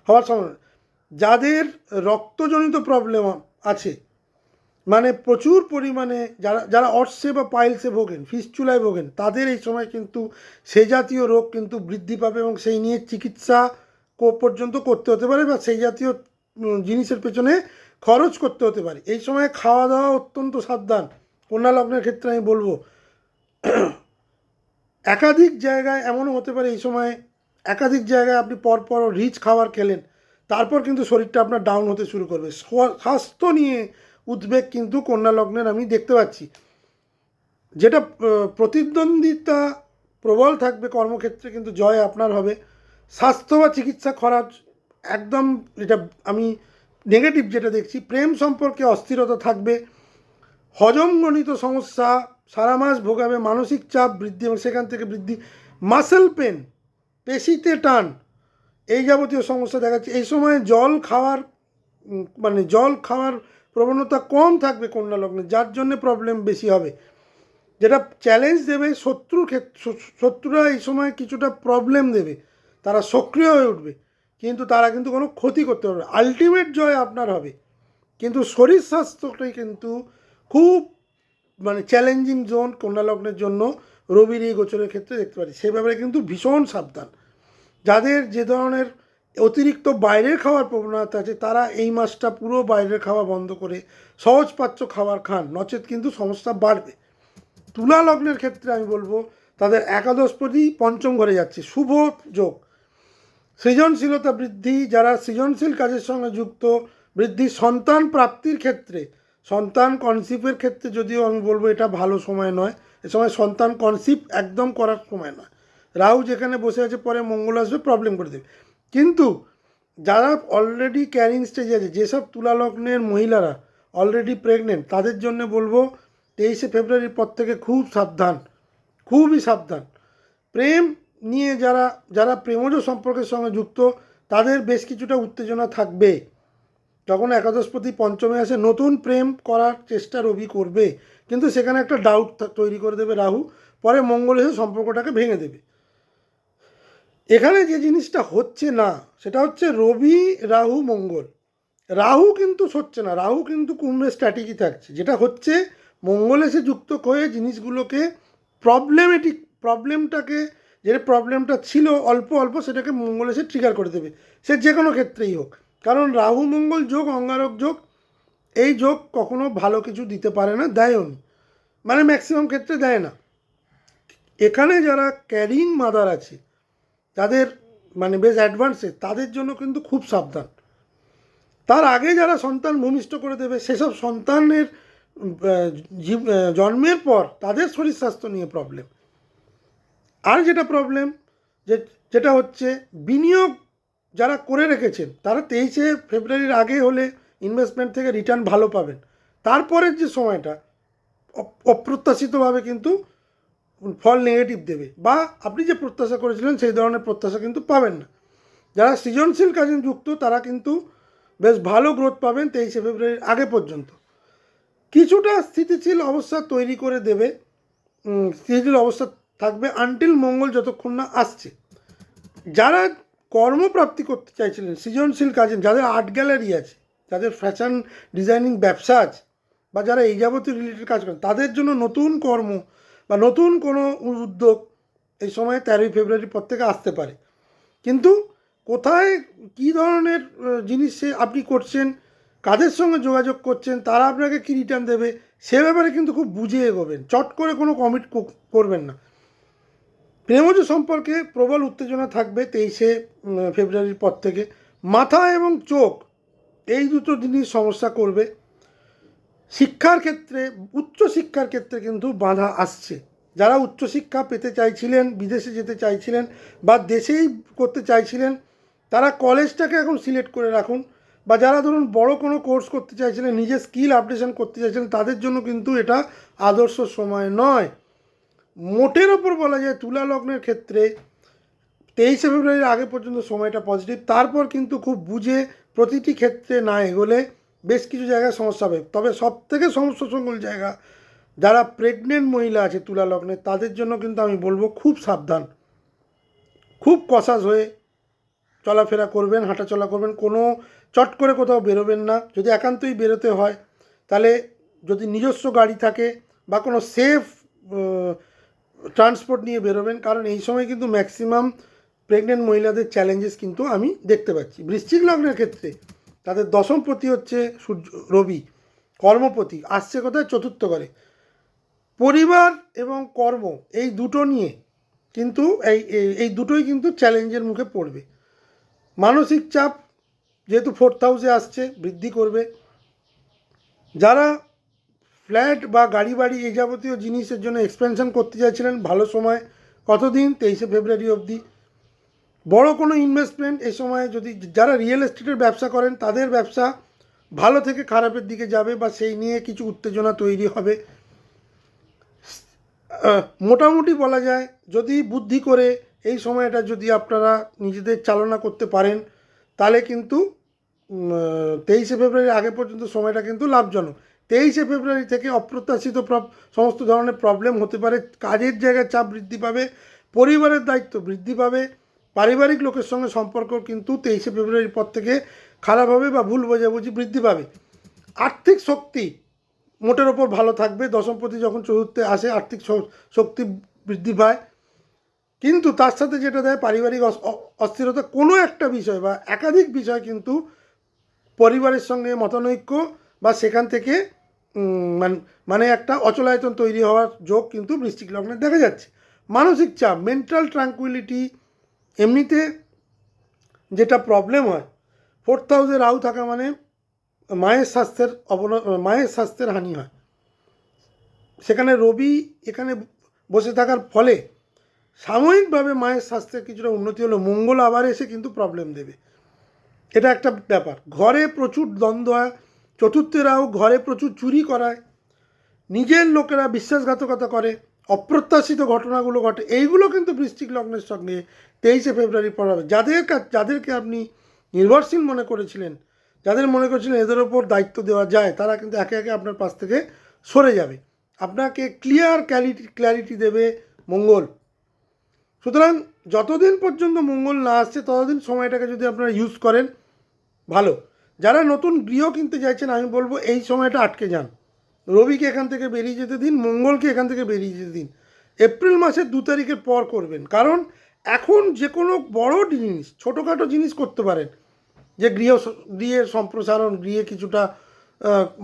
হওয়ার সম্ভাবনা। যাদের রক্তজনিত প্রবলেম আছে, মানে প্রচুর পরিমাণে যারা অর্সে বা পাইলসে ভোগেন, ফিস্চুলায় ভোগেন, তাদের এই সময় কিন্তু সেই জাতীয় রোগ কিন্তু বৃদ্ধি পাবে এবং সেই নিয়ে চিকিৎসা পর্যন্ত করতে হতে পারে, বা সেই জাতীয় জিনিসের পেছনে খরচ করতে হতে পারে। এই সময় খাওয়া দাওয়া অত্যন্ত সাবধান। কন্যা লগ্নের ক্ষেত্রে আমি বলবো একাধিক জায়গায় এমনও হতে পারে এই সময় একাধিক জায়গায় আপনি পরপর রিচ খাবার খেলেন, তারপর কিন্তু শরীরটা আপনার ডাউন হতে শুরু করবে। স্বাস্থ্য নিয়ে উদ্বেগ কিন্তু কন্যা লগ্নের আমি দেখতে পাচ্ছি। যেটা প্রতিদ্বন্দ্বিতা প্রবল থাকবে কর্মক্ষেত্রে, কিন্তু জয় আপনার হবে। স্বাস্থ্য বা চিকিৎসা খরচ একদম, এটা আমি নেগেটিভ যেটা দেখছি। প্রেম সম্পর্কে অস্থিরতা থাকবে, হজমজনিত সমস্যা সারা মাস ভোগাবে, মানসিক চাপ বৃদ্ধি এবং সেখান থেকে বৃদ্ধি, মাসেল পেন, পেশিতে টান, এই যাবতীয় সমস্যা দেখাচ্ছে। এই সময় জল খাওয়ার প্রবণতা কম থাকবে কন্যা লগ্নে, যার জন্য প্রবলেম বেশি হবে। যেটা চ্যালেঞ্জ দেবে শত্রুরা এই সময় কিছুটা প্রবলেম দেবে, তারা সক্রিয় হয়ে উঠবে, কিন্তু তারা কিন্তু কোনো ক্ষতি করতে পারবে। আলটিমেট জয় আপনার হবে, কিন্তু শরীর স্বাস্থ্যটাই কিন্তু খুব চ্যালেঞ্জিং জোন কন্যা লগ্নের জন্য। রবির এই গোচরের ক্ষেত্রে দেখতে পারি। সে ব্যাপারে কিন্তু ভীষণ সাবধান। যাদের যে ধরনের অতিরিক্ত বাইরের খাওয়ার প্রবণতা আছে তারা এই মাসটা পুরো বাইরের খাওয়া বন্ধ করে সহজপাচ্য খাবার খান, নচেত কিন্তু সমস্যা বাড়বে। তুলা লগ্নের ক্ষেত্রে আমি বলবো তাদের একাদশপতি পঞ্চম ঘরে যাচ্ছে, শুভ যোগ, সৃজনশীলতা বৃদ্ধি, যারা সৃজনশীল কাজের সঙ্গে যুক্ত বৃদ্ধি, সন্তান প্রাপ্তির ক্ষেত্রে, সন্তান কনসিভের ক্ষেত্রে যদিও আমি বলবো এটা ভালো সময় নয়, এ সময় সন্তান কনসিভ একদম করার সময় নয়। রাহু যেখানে বসে আছে পরে মঙ্গল আসবে, প্রবলেম করে দেবে। কিন্তু যারা অলরেডি ক্যারিং স্টেজে আছে, যেসব তুলা লগ্নের মহিলারা অলরেডি প্রেগনেন্ট, তাদের জন্য বলবো 23শে ফেব্রুয়ারির পর থেকে খুব সাবধান, খুবই সাবধান। প্রেম নিয়ে যারা যারা প্রেমজ সম্পর্কের সঙ্গে যুক্ত তাদের বেশ কিছুটা উত্তেজনা থাকবে। যখন একাদশপতি পঞ্চমে আসে নতুন প্রেম করার চেষ্টা রবি করবে, কিন্তু সেখানে একটা ডাউট তৈরি করে দেবে রাহু, পরে মঙ্গল এসে সম্পর্কটাকে ভেঙে দেবে। এখানে যে জিনিসটা হচ্ছে না সেটা হচ্ছে রবি রাহু মঙ্গল, রাহু কিন্তু হচ্ছে না, রাহু কিন্তু কুম্ভের স্ট্র্যাটেজি থাকছে। যেটা হচ্ছে মঙ্গল এসে যুক্ত হয়ে জিনিসগুলোকে প্রবলেমটাকে, যে প্রবলেমটা ছিল অল্প অল্প সেটাকে মঙ্গল এসে ট্রিগার করে দেবে, সে যে কোনো ক্ষেত্রেই হোক। কারণ রাহু মঙ্গল যোগ, অঙ্গারক যোগ, এই যোগ কখনো ভালো কিছু দিতে পারে না, দেয়ও নি, মানে ম্যাক্সিমাম ক্ষেত্রে দেয় না। এখানে যারা ক্যারিং মাদার আছে, যাদের মানে বেশ অ্যাডভান্সে, তাদের জন্য কিন্তু খুব সাবধান। তার আগে যারা সন্তান ভূমিষ্ঠ করে দেবে সেসব সন্তানের জন্মের পর তাদের শরীর স্বাস্থ্য নিয়ে প্রবলেম। আর যেটা প্রবলেম যেটা হচ্ছে বিনিয়োগ যারা করে রেখেছেন তারা 23শে ফেব্রুয়ারির আগে হলে ইনভেস্টমেন্ট থেকে রিটার্ন ভালো পাবেন। তারপরের যে সময়টা অপ্রত্যাশিতভাবে কিন্তু ফল নেগেটিভ দেবে, বা আপনি যে প্রত্যাশা করেছিলেন সেই ধরনের প্রত্যাশা কিন্তু পাবেন না। যারা সৃজনশীল কাজে যুক্ত তারা কিন্তু বেশ ভালো গ্রোথ পাবেন 23শে ফেব্রুয়ারির আগে পর্যন্ত। কিছুটা স্থিতিশীল অবস্থা তৈরি করে দেবে, স্থিতিশীল অবস্থা থাকবে আনটিল মঙ্গল যতক্ষণ না আসছে। যারা কর্মপ্রাপ্তি করতে চাইছিলেন সৃজনশীল কাজে, যাদের আর্ট গ্যালারি আছে, যাদের ফ্যাশন ডিজাইনিং ব্যবসা আছে, বা যারা এই যাবতীয় রিলেটেড কাজ করেন, তাদের জন্য নতুন কর্ম বা নতুন কোনো উদ্যোগ এই সময় 13ই ফেব্রুয়ারির পর থেকে আসতে পারে। কিন্তু কোথায় কী ধরনের জিনিস আপনি করছেন, কাদের সঙ্গে যোগাযোগ করছেন, তারা আপনাকে কী রিটার্ন দেবে, সে ব্যাপারে কিন্তু খুব বুঝে এগোবেন, চট করে কোনো কমিট করবেন না। প্রেমজ সম্পর্কে প্রবল উত্তেজনা থাকবে 23শে ফেব্রুয়ারির পর থেকে। মাথা এবং চোখ এই দুটো জিনিস সমস্যা করবে। শিক্ষার ক্ষেত্রে, উচ্চশিক্ষার ক্ষেত্রে কিন্তু বাধা আসছে। যারা উচ্চশিক্ষা পেতে চাইছিলেন, বিদেশে যেতে চাইছিলেন বা দেশেই করতে চাইছিলেন, তারা কলেজটাকে এখন সিলেক্ট করে রাখুন। বা যারা ধরুন বড় কোনো কোর্স করতে চাইছিলেন, নিজের স্কিল আপডেশন করতে চাইছিলেন, তাদের জন্য কিন্তু এটা আদর্শ সময় নয়। মোটের ওপর বলা যায় তুলা লগ্নের ক্ষেত্রে 23শে ফেব্রুয়ারির আগে পর্যন্ত সময়টা পজিটিভ, তারপর কিন্তু খুব বুঝে প্রতিটি ক্ষেত্রে না এগোলে বেশ কিছু জায়গায় সমস্যা হবে। তবে সব থেকে সমস্যাসঙ্কুল জায়গা যারা প্রেগনেন্ট মহিলা আছে তুলা লগ্নে, তাদের জন্য কিন্তু আমি বলবো খুব সাবধান, খুব কসাস হয়ে চলাফেরা করবেন, হাঁটাচলা করবেন, কোনো চট করে কোথাও বেরোবেন না। যদি একান্তই বেরোতে হয় তাহলে যদি নিজস্ব গাড়ি থাকে বা কোনো সেফ ট্রান্সপোর্ট নিয়ে বেরোবেন, কারণ এই সময় কিন্তু ম্যাক্সিমাম প্রেগনেন্ট মহিলাদের চ্যালেঞ্জেস কিন্তু আমি দেখতে পাচ্ছি। বৃশ্চিক লগ্নের ক্ষেত্রে তাদের দশমপতি হচ্ছে সূর্য রবি, কর্মপতি আসছে কোথায়, চতুর্থ ঘরে। পরিবার এবং কর্ম এই দুটো নিয়ে কিন্তু এই দুটোই কিন্তু চ্যালেঞ্জের মুখে পড়বে। মানসিক চাপ যেহেতু 4th হাউসে আসছে বৃদ্ধি করবে। যারা ফ্ল্যাট বা গাড়ি বাড়ি এই যাবতীয় জিনিসের জন্য এক্সপেনশন করতে চাইছিলেন, ভালো সময়, কতদিন, 23শে ফেব্রুয়ারি অবধি। বড় কোনো ইনভেস্টমেন্ট এই সময়, যদি যারা রিয়েল এস্টেটের ব্যবসা করেন তাদের ব্যবসা ভালো থেকে খারাপের দিকে যাবে বা সেই নিয়ে কিছু উত্তেজনা তৈরি হবে। মোটামুটি বলা যায় যদি বুদ্ধি করে এই সময়টা যদি আপনারা নিজেদের চালনা করতে পারেন তাহলে কিন্তু 23শে ফেব্রুয়ারির আগে পর্যন্ত সময়টা কিন্তু লাভজনক। 23শে ফেব্রুয়ারি থেকে অপ্রত্যাশিত সমস্ত ধরনের প্রবলেম হতে পারে, কাজের জায়গায় চাপ বৃদ্ধি পাবে, পরিবারের দায়িত্ব বৃদ্ধি পাবে, পারিবারিক লোকের সঙ্গে সম্পর্ক কিন্তু 23শে ফেব্রুয়ারির পর থেকে খারাপ হবে বা ভুল বোঝাবুঝি বৃদ্ধি পাবে। আর্থিক শক্তি মোটের ওপর ভালো থাকবে, দশমপতি যখন চতুর্থে আসে আর্থিক শক্তি বৃদ্ধি পায়, কিন্তু তার সাথে যেটা দেয় পারিবারিক অস্থিরতা, কোনো একটা বিষয় বা একাধিক বিষয় কিন্তু পরিবারের সঙ্গে মতানৈক্য বা সেখান থেকে মানে একটা অচলায়তন তৈরি হওয়ার যোগ কিন্তু বৃশ্চিক লগ্নে দেখা যাচ্ছে। মানসিক চাপ, মেন্টাল ট্রাঙ্কুইলিটি, এমনিতে যেটা প্রবলেম হয়, 4th হাউসে রাহু থাকা মানে মায়ের স্বাস্থ্যের হানি হয়। সেখানে রবি এখানে বসে থাকার ফলে সাময়িকভাবে মায়ের স্বাস্থ্যের কিছুটা উন্নতি হলো, মঙ্গল আবার এসে কিন্তু প্রবলেম দেবে, এটা একটা ব্যাপার। ঘরে প্রচুর দ্বন্দ্ব হয়, 4th রাহু ঘরে প্রচুর চুরি করায়, নিজের লোকেরা বিশ্বাসঘাতকতা করে, অপ্রত্যাশিত ঘটনাগুলো ঘটে, এইগুলো কিন্তু বৃশ্চিক লগ্নের সঙ্গে 23শে ফেব্রুয়ারি পর হবে। যাদেরকে আপনি নির্ভরশীল মনে করেছিলেন, যাদের মনে করেছিলেন এদের ওপর দায়িত্ব দেওয়া যায়, তারা কিন্তু একে একে আপনার পাশ থেকে সরে যাবে। আপনাকে ক্ল্যারিটি দেবে মঙ্গল। সুতরাং যতদিন পর্যন্ত মঙ্গল না আসছে ততদিন সময়টাকে যদি আপনারা ইউজ করেন ভালো। যারা নতুন গৃহ কিনতে চাইছেন আমি বলবো এই সময়টা আটকে যান, রবিকে এখান থেকে বেরিয়ে যেতে দিন, মঙ্গলকে এখান থেকে বেরিয়ে যেতে দিন। এপ্রিল মাসের 2 তারিখের পর করবেন, কারণ এখন যে কোনো বড় জিনিস, ছোটোখাটো জিনিস করতে পারেন, যে গৃহের সম্প্রসারণ, গৃহে কিছুটা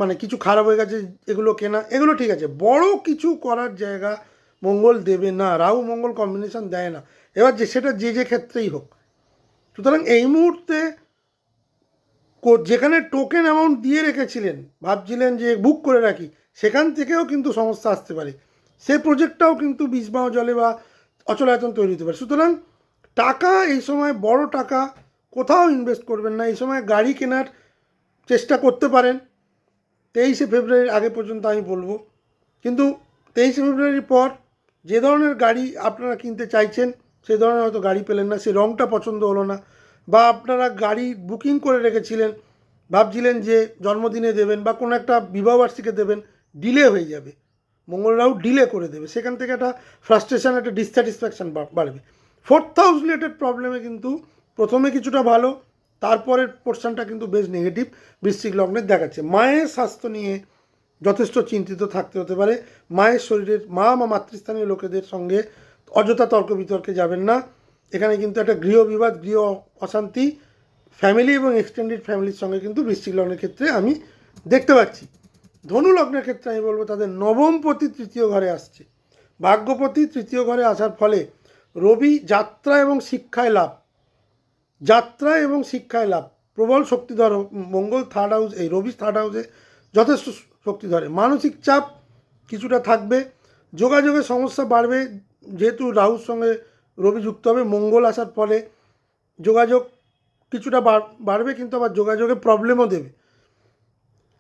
মানে কিছু খারাপ হয়ে গেছে এগুলো কেনা, এগুলো ঠিক আছে, বড় কিছু করার জায়গা মঙ্গল দেবে না, রাহু মঙ্গল কম্বিনেশন দেয় না, এবার সেটা যে ক্ষেত্রেই হোক। সুতরাং এই মুহূর্তে যেখানে টোকেন অ্যামাউন্ট দিয়ে রেখেছিলেন, ভাবছিলেন যে বুক করে রাখি, সেখান থেকেও কিন্তু সমস্যা আসতে পারে, সে প্রজেক্টটাও কিন্তু বিষবাহ জলে বা অচলায়তন তৈরি হতে পারে। সুতরাং টাকা এই সময় বড় টাকা কোথাও ইনভেস্ট করবেন না, এই সময় গাড়ি কেনার চেষ্টা করতে পারেন 23শে ফেব্রুয়ারির আগে পর্যন্ত আমি বলবো, কিন্তু 23শে ফেব্রুয়ারির পর যে ধরনের গাড়ি আপনারা কিনতে চাইছেন সেই ধরনের হয়তো গাড়ি পেলেন না, সেই রঙটা পছন্দ হলো না, বা আপনারা গাড়ি বুকিং করে রেখেছিলেন, ভাবছিলেন যে জন্মদিনে দেবেন বা কোনো একটা বিবাহবার্ষিকী দেবেন, ডিলে হয়ে যাবে, মঙ্গল রাহু ডিলে করে দেবে, সেখান থেকে একটা ফ্রাস্ট্রেশন, একটা ডিসস্যাটিসফ্যাকশান বাড়বে। 4th হাউস রিলেটেড প্রবলেমে কিন্তু প্রথমে কিছুটা ভালো, তারপরের পোর্শনটা কিন্তু বেশ নেগেটিভ বৃশ্চিক লগ্নের দেখাচ্ছে। মায়ের স্বাস্থ্য নিয়ে যথেষ্ট চিন্তিত থাকতে হতে পারে, মায়ের শরীরের মাতৃস্থানীয় লোকেদের সঙ্গে অযথা তর্ক বিতর্কে যাবেন না, এখানে কিন্তু একটা গৃহ বিবাদ, গৃহ অশান্তি ফ্যামিলি এবং এক্সটেন্ডেড ফ্যামিলির সঙ্গে কিন্তু বৃশ্চিক লগ্নের ক্ষেত্রে আমি দেখতে পাচ্ছি। ধনু লগ্নের ক্ষেত্রে আমি বলবো তাদের নবমপতি 3য় ঘরে আসছে, ভাগ্যপতি 3য় ঘরে আসার ফলে রবি যাত্রা এবং শিক্ষায় লাভ, প্রবল শক্তিধর মঙ্গল 3rd হাউস, এই রবি 3rd হাউসে যথেষ্ট শক্তি ধরে। মানসিক চাপ কিছুটা থাকবে, যোগাযোগের সমস্যা বাড়বে, যেহেতু রাহুর সঙ্গে রবি যুক্ত হবে, মঙ্গল আসার ফলে যোগাযোগ কিছুটা বাড়বে, কিন্তু আবার যোগাযোগে প্রবলেমও দেবে।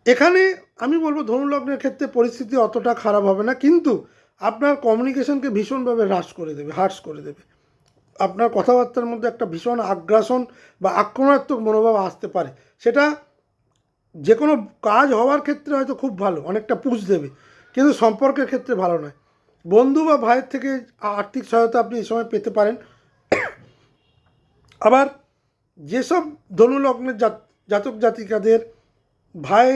এখানে আমি বলবো ধনুলগ্নের ক্ষেত্রে পরিস্থিতি অতটা খারাপ হবে না, কিন্তু আপনার কমিউনিকেশনকে ভীষণভাবে হ্রাস করে দেবে, আপনার কথাবার্তার মধ্যে একটা ভীষণ আগ্রাসন বা আক্রমণাত্মক মনোভাব আসতে পারে, সেটা যে কোনো কাজ হওয়ার ক্ষেত্রে হয়তো খুব ভালো, অনেকটা পুশ দেবে, কিন্তু সম্পর্কের ক্ষেত্রে ভালো নয়। বন্ধু বা ভাইয়ের থেকে আর্থিক সহায়তা আপনি এই সময় পেতে পারেন। আবার যেসব ধনুলগ্নের জাতক জাতিকাদের ভাই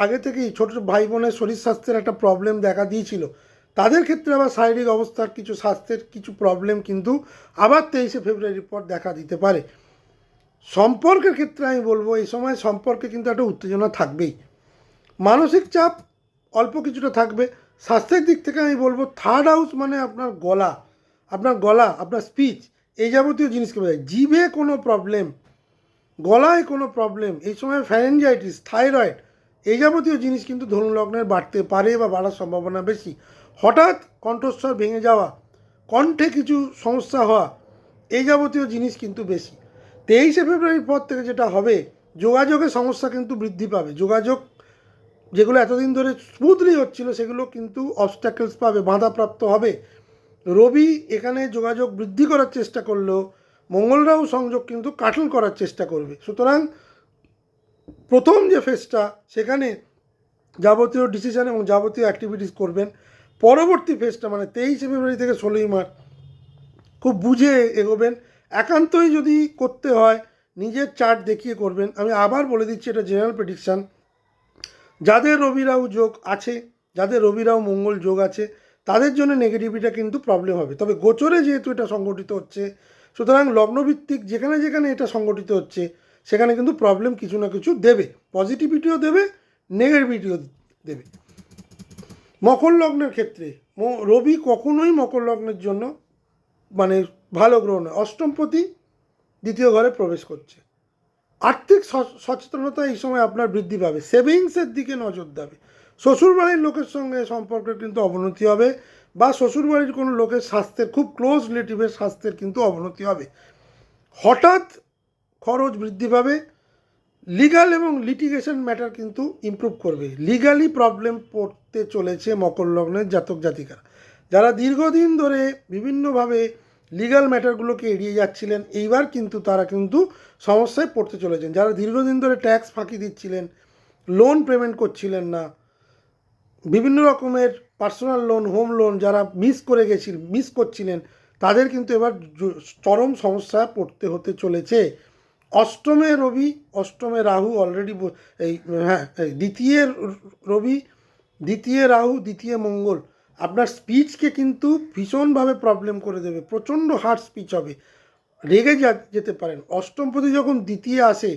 আগে থেকেই ছোটো ভাই বোনের শরীর স্বাস্থ্যের একটা প্রবলেম দেখা দিয়েছিল, তাদের ক্ষেত্রে আবার শারীরিক অবস্থার কিছু স্বাস্থ্যের কিছু প্রবলেম কিন্তু আবার 23শে ফেব্রুয়ারির পর দেখা দিতে পারে। সম্পর্কের ক্ষেত্রে আমি বলবো এই সময় সম্পর্কে কিন্তু একটা উত্তেজনা থাকবেই, মানসিক চাপ অল্প কিছুটা থাকবে। স্বাস্থ্যের দিক থেকে আমি বলবো 3rd হাউস মানে আপনার গলা, আপনার স্পিচ, এই যাবতীয় জিনিসকে বোঝায়। জিভে কোনো প্রবলেম, গলায় কোনো প্রবলেম, এই সময় ফ্যারেঞ্জাইটিস, থাইরয়েড, এই যাবতীয় জিনিস কিন্তু ধনুলগ্নের বাড়তে পারে বা বাড়ার সম্ভাবনা বেশি। হঠাৎ কণ্ঠস্বর ভেঙে যাওয়া, কণ্ঠে কিছু সমস্যা হওয়া, এই যাবতীয় জিনিস কিন্তু বেশি। 23শে ফেব্রুয়ারির পর থেকে যেটা হবে, যোগাযোগের সমস্যা কিন্তু বৃদ্ধি পাবে, যোগাযোগ যেগুলো এতদিন ধরে স্মুথলি হচ্ছিল সেগুলো কিন্তু অবস্ট্যাকলস পাবে, বাধাপ্রাপ্ত হবে। রবি এখানে যোগাযোগ বৃদ্ধি করার চেষ্টা করলেও মঙ্গল রাহু সংযোগ কিন্তু কাটল করার চেষ্টা করবে। সুতরাং প্রথম যে ফেজটা সেখানে যাবতীয় ডিসিশন এবং যাবতীয় অ্যাক্টিভিটিস করবেন, পরবর্তী ফেজটা মানে 23শে ফেব্রুয়ারি থেকে 16ই মার্চ খুব বুঝে এগোবেন। একান্তই যদি করতে হয় নিজের চার্ট দেখিয়ে করবেন। আমি আবার বলে দিচ্ছি, এটা জেনারেল প্রেডিকশান। যাদের রবি রাহু যোগ আছে, যাদের রবি রাহু মঙ্গল যোগ আছে, তাদের জন্য নেগেটিভিটা কিন্তু প্রবলেম হবে। তবে গোচরে যেহেতু এটা সংগঠিত হচ্ছে, সুতরাং লগ্নভিত্তিক যেখানে যেখানে এটা সংগঠিত হচ্ছে সেখানে কিন্তু প্রবলেম কিছু না কিছু দেবে, পজিটিভিটিও দেবে, নেগেটিভিটিও দেবে। মকর লগ্নের ক্ষেত্রে রবি কখনোই মকর লগ্নের জন্য মানে ভালো গ্রহ নয়। অষ্টমপতি দ্বিতীয় ঘরে প্রবেশ করছে। আর্থিক সচেতনতা এই সময় আপনার বৃদ্ধি পাবে, সেভিংসের দিকে নজর দেবে। শ্বশুরবাড়ির লোকের সঙ্গে সম্পর্কের কিন্তু অবনতি হবে, বা শ্বশুরবাড়ির কোনো লোকের স্বাস্থ্যের, খুব ক্লোজ রিলেটিভের স্বাস্থ্যের কিন্তু অবনতি হবে। হঠাৎ খরচ বৃদ্ধি পাবে। লিগাল এবং লিটিগেশন ম্যাটার কিন্তু ইমপ্রুভ করবে। লিগালি প্রবলেম পড়তে চলেছে মকর লগ্নের জাতক জাতিকারা। যারা দীর্ঘদিন ধরে বিভিন্নভাবে লিগাল ম্যাটারগুলোকে এড়িয়ে যাচ্ছিলেন, এইবার কিন্তু তারা কিন্তু সমস্যায় পড়তে চলেছেন। যারা দীর্ঘদিন ধরে ট্যাক্স ফাঁকি দিচ্ছিলেন, লোন পেমেন্ট করছিলেন না, বিভিন্ন রকমের পার্সোনাল লোন, হোম লোন যারা মিস করছিলেন, তাদের কিন্তু এবার চরম সমস্যায় পড়তে হতে চলেছে। অষ্টমে রবি, অষ্টমে রাহু অলরেডি দ্বিতীয় রবি, দ্বিতীয় রাহু, দ্বিতীয় মঙ্গল আপনার স্পিচকে কিন্তু ভীষণভাবে প্রবলেম করে দেবে। প্রচণ্ড হার্ড স্পিচ হবে, রেগে যেতে পারেন। অষ্টমপতি যখন দ্বিতীয় আসে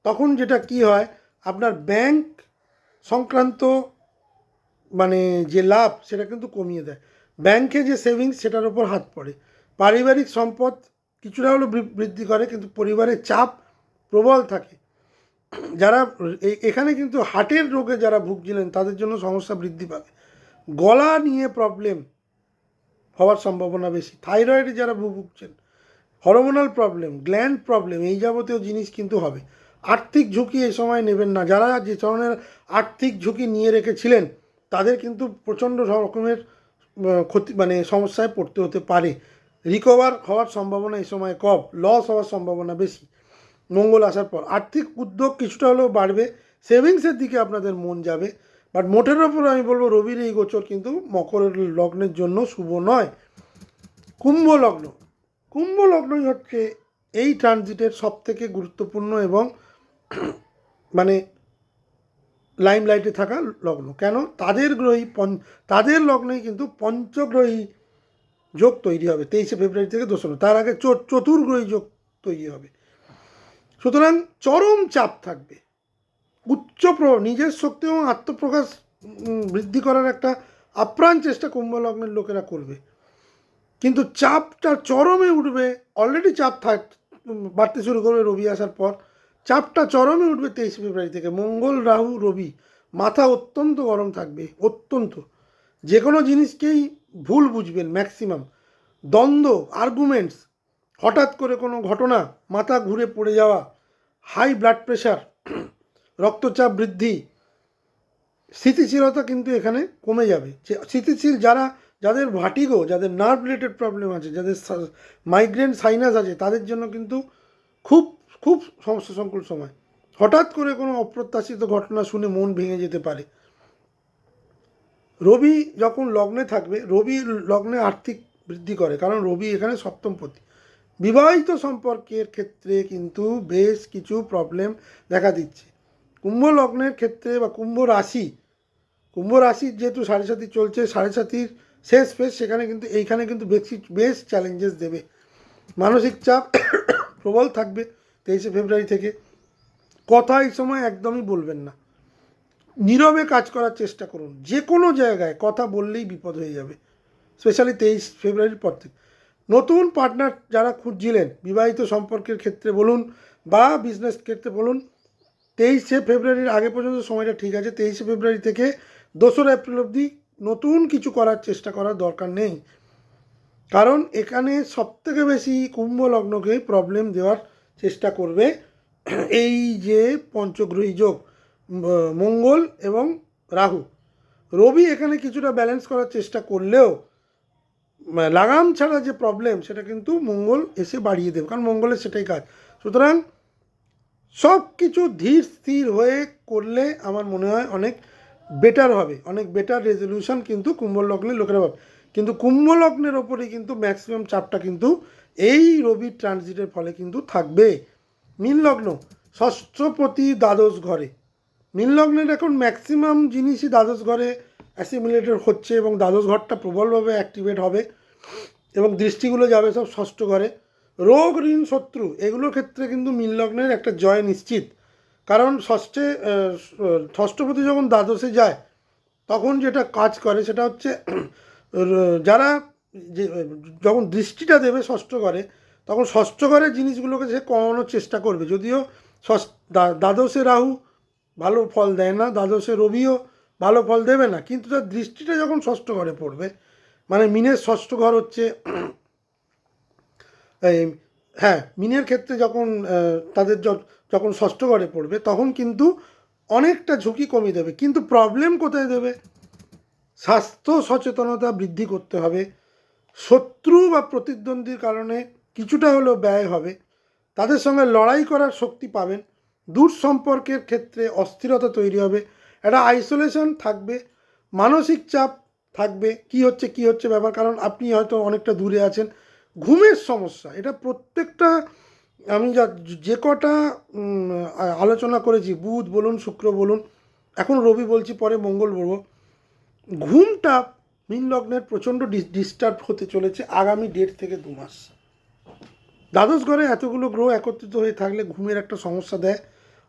তখন যেটা কি হয়, আপনার ব্যাংক সংক্রান্ত মানে যে লাভ সেটা কিন্তু কমিয়ে দেয়। ব্যাংকে যে সেভিংস সেটার উপর হাত পড়ে। পারিবারিক সম্পদ কিছুটা হলেও বৃদ্ধি করে, কিন্তু পরিবারের চাপ প্রবল থাকে। যারা এখানে কিন্তু হার্টের রোগে যারা ভুগছিলেন তাদের জন্য সমস্যা বৃদ্ধি পাবে। গলা নিয়ে প্রবলেম হওয়ার সম্ভাবনা বেশি। থাইরয়েডে যারা ভুগছেন, হরমোনাল প্রবলেম, গ্ল্যান্ড প্রবলেম, এই যাবতীয় জিনিস কিন্তু হবে। আর্থিক ঝুঁকি এই সময় নেবেন না। যারা যে ধরনের আর্থিক ঝুঁকি নিয়ে রেখেছিলেন তাদের কিন্তু প্রচণ্ড রকমের ক্ষতি মানে সমস্যায় পড়তে হতে পারে। রিকভার হওয়ার সম্ভাবনা এই সময় কম, লস হওয়ার সম্ভাবনা বেশি মঙ্গল আসার পর। আর্থিক উদ্যোগ কিছুটা হলেও বাড়বে, সেভিংসের দিকে আপনাদের মন যাবে। বাট মোটের ওপর আমি বলবো রবির এই গোচর কিন্তু মকরের লগ্নের জন্য শুভ নয়। কুম্ভ লগ্ন, কুম্ভ লগ্নই হচ্ছে এই ট্রানজিটের সবথেকে গুরুত্বপূর্ণ এবং মানে লাইমলাইটে থাকা লগ্ন। কেন? তাদের লগ্নেই কিন্তু পঞ্চগ্রহী যোগ তৈরি হবে 23শে ফেব্রুয়ারি থেকে 2রা। তার আগে চতুর্গ্রহী যোগ তৈরি হবে। সুতরাং চরম চাপ থাকবে। নিজের শক্তি এবং আত্মপ্রকাশ বৃদ্ধি করার একটা আপ্রাণ চেষ্টা কুম্ভ লগ্নের লোকেরা করবে, কিন্তু চাপটা চরমে উঠবে। অলরেডি চাপ বাড়তে শুরু করবে রবি আসার পর। চাপটা চরমে উঠবে 23শে ফেব্রুয়ারি থেকে। মঙ্গল রাহু রবি, মাথা অত্যন্ত গরম থাকবে, অত্যন্ত। যে কোনো জিনিসকেই ভুল বুঝবেন ম্যাক্সিমাম। দ্বন্দ্ব, আর্গুমেন্টস, হঠাৎ করে কোনো ঘটনা, মাথা ঘুরে পড়ে যাওয়া, হাই ব্লাড প্রেশার, রক্তচাপ বৃদ্ধি, স্থিতিশীলতা কিন্তু এখানে কমে যাবে। যে স্থিতিশীল যাদের ভার্টিগো, যাদের নার্ভ রিলেটেড প্রবলেম আছে, যাদের মাইগ্রেন সাইনাস আছে, তাদের জন্য কিন্তু খুব খুব সমস্যা সংকুল সময়। হঠাৎ করে কোনো অপ্রত্যাশিত ঘটনা শুনে মন ভেঙে যেতে পারে। রবি যখন লগ্নে থাকবে, রবি লগ্নে আর্থিক বৃদ্ধি করে, কারণ রবি এখানে সপ্তমপতি। বিবাহিত সম্পর্কের ক্ষেত্রে কিন্তু বেশ কিছু প্রবলেম দেখা দিচ্ছে। কুম্ভ লগ্নের ক্ষেত্রে বা কুম্ভ রাশির যেহেতু 7.5 চলছে, 7.5 শেষ ফেজ, সেখানে কিন্তু এইখানে কিন্তু বেশ চ্যালেঞ্জেস দেবে। মানসিক চাপ প্রবল থাকবে 23শে ফেব্রুয়ারি থেকে। কথা এই সময় একদমই বলবেন না, নীরবে কাজ করার চেষ্টা করুন। যে কোনো জায়গায় কথা বললেই বিপদ হয়ে যাবে, স্পেশালি 23 ফেব্রুয়ারির পর থেকে। নতুন পার্টনার যারা খুঁজছিলেন, বিবাহিত সম্পর্কের ক্ষেত্রে বলুন বা বিজনেস ক্ষেত্রে বলুন, 23শে ফেব্রুয়ারির আগে পর্যন্ত সময়টা ঠিক আছে। 23শে ফেব্রুয়ারি থেকে 2রা এপ্রিল অবধি নতুন কিছু করার চেষ্টা করার দরকার নেই, কারণ এখানে সবথেকে বেশি কুম্ভ লগ্নকে প্রবলেম দেওয়ার চেষ্টা করবে এই যে পঞ্চগ্রহী যোগ, মঙ্গল এবং রাহু। রবি এখানে কিছুটা ব্যালেন্স করার চেষ্টা করলেও লাগাম ছাড়া যে প্রবলেম সেটা কিন্তু মঙ্গল এসে বাড়িয়ে দেবে, কারণ মঙ্গলের সেটাই কাজ। সুতরাং সব কিছু ধীর স্থির হয়ে করলে আমার মনে হয় অনেক বেটার হবে, অনেক বেটার রেজলিউশন কিন্তু কুম্ভ লগ্নের লোকেরা পাবে। কিন্তু কুম্ভ লগ্নের ওপরেই কিন্তু ম্যাক্সিমাম চাপটা কিন্তু এই রবির ট্রানজিটের ফলে কিন্তু থাকবে। মীন লগ্ন, ষষ্ঠপতি দ্বাদশ ঘরে, মীন লগ্নের এখন ম্যাক্সিমাম জিনিসই দ্বাদশ ঘরে অ্যাসিমিলেটেড হচ্ছে এবং দ্বাদশ ঘরটা প্রবলভাবে অ্যাক্টিভেট হবে এবং দৃষ্টিগুলো যাবে সব ষষ্ঠ ঘরে। রোগ ঋণ শত্রু এগুলোর ক্ষেত্রে কিন্তু মীন লগ্নের একটা জয় নিশ্চিত, কারণ ষষ্ঠপতি যখন দ্বাদশে যায় তখন যেটা কাজ করে সেটা হচ্ছে যারা যে যখন দৃষ্টিটা দেবে ষষ্ঠ ঘরে তখন ষষ্ঠ ঘরের জিনিসগুলোকে সে কমানোর চেষ্টা করবে। যদিও দ্বাদশে রাহু ভালো ফল দেয় না, দ্বাদশে রবিও ভালো ফল দেবে না, কিন্তু তার দৃষ্টিটা যখন ষষ্ঠ ঘরে পড়বে, মানে মিনের ষষ্ঠ ঘর হচ্ছে হ্যাঁ মিনের ক্ষেত্রে যখন তাদের যখন ষষ্ঠ ঘরে পড়বে তখন কিন্তু অনেকটা ঝুঁকি কমিয়ে দেবে। কিন্তু প্রবলেম কোথায় দেবে? স্বাস্থ্য সচেতনতা বৃদ্ধি করতে হবে। শত্রু বা প্রতিদ্বন্দ্বীর কারণে কিছুটা হলেও ব্যয় হবে, তাদের সঙ্গে লড়াই করার শক্তি পাবেন। দূর সম্পর্কের ক্ষেত্রে অস্থিরতা তৈরি হবে, একটা আইসোলেশন থাকবে, মানসিক চাপ থাকবে, কি হচ্ছে ব্যাপার, কারণ আপনি হয়তো অনেকটা দূরে আছেন। ঘুমের সমস্যা, এটা প্রত্যেকটা আমি যে কটা আলোচনা করেছি, বুধ বলুন শুক্র বলুন, এখন রবি বলছি, পরে মঙ্গল বলবো, ঘুমটা মীন লগ্নের প্রচণ্ড ডিস্টার্ব হতে চলেছে আগামী 1.5 থেকে 2 মাস। দ্বাদশ ঘরে এতগুলো গ্রহ একত্রিত হয়ে থাকলে ঘুমের একটা সমস্যা দেয়,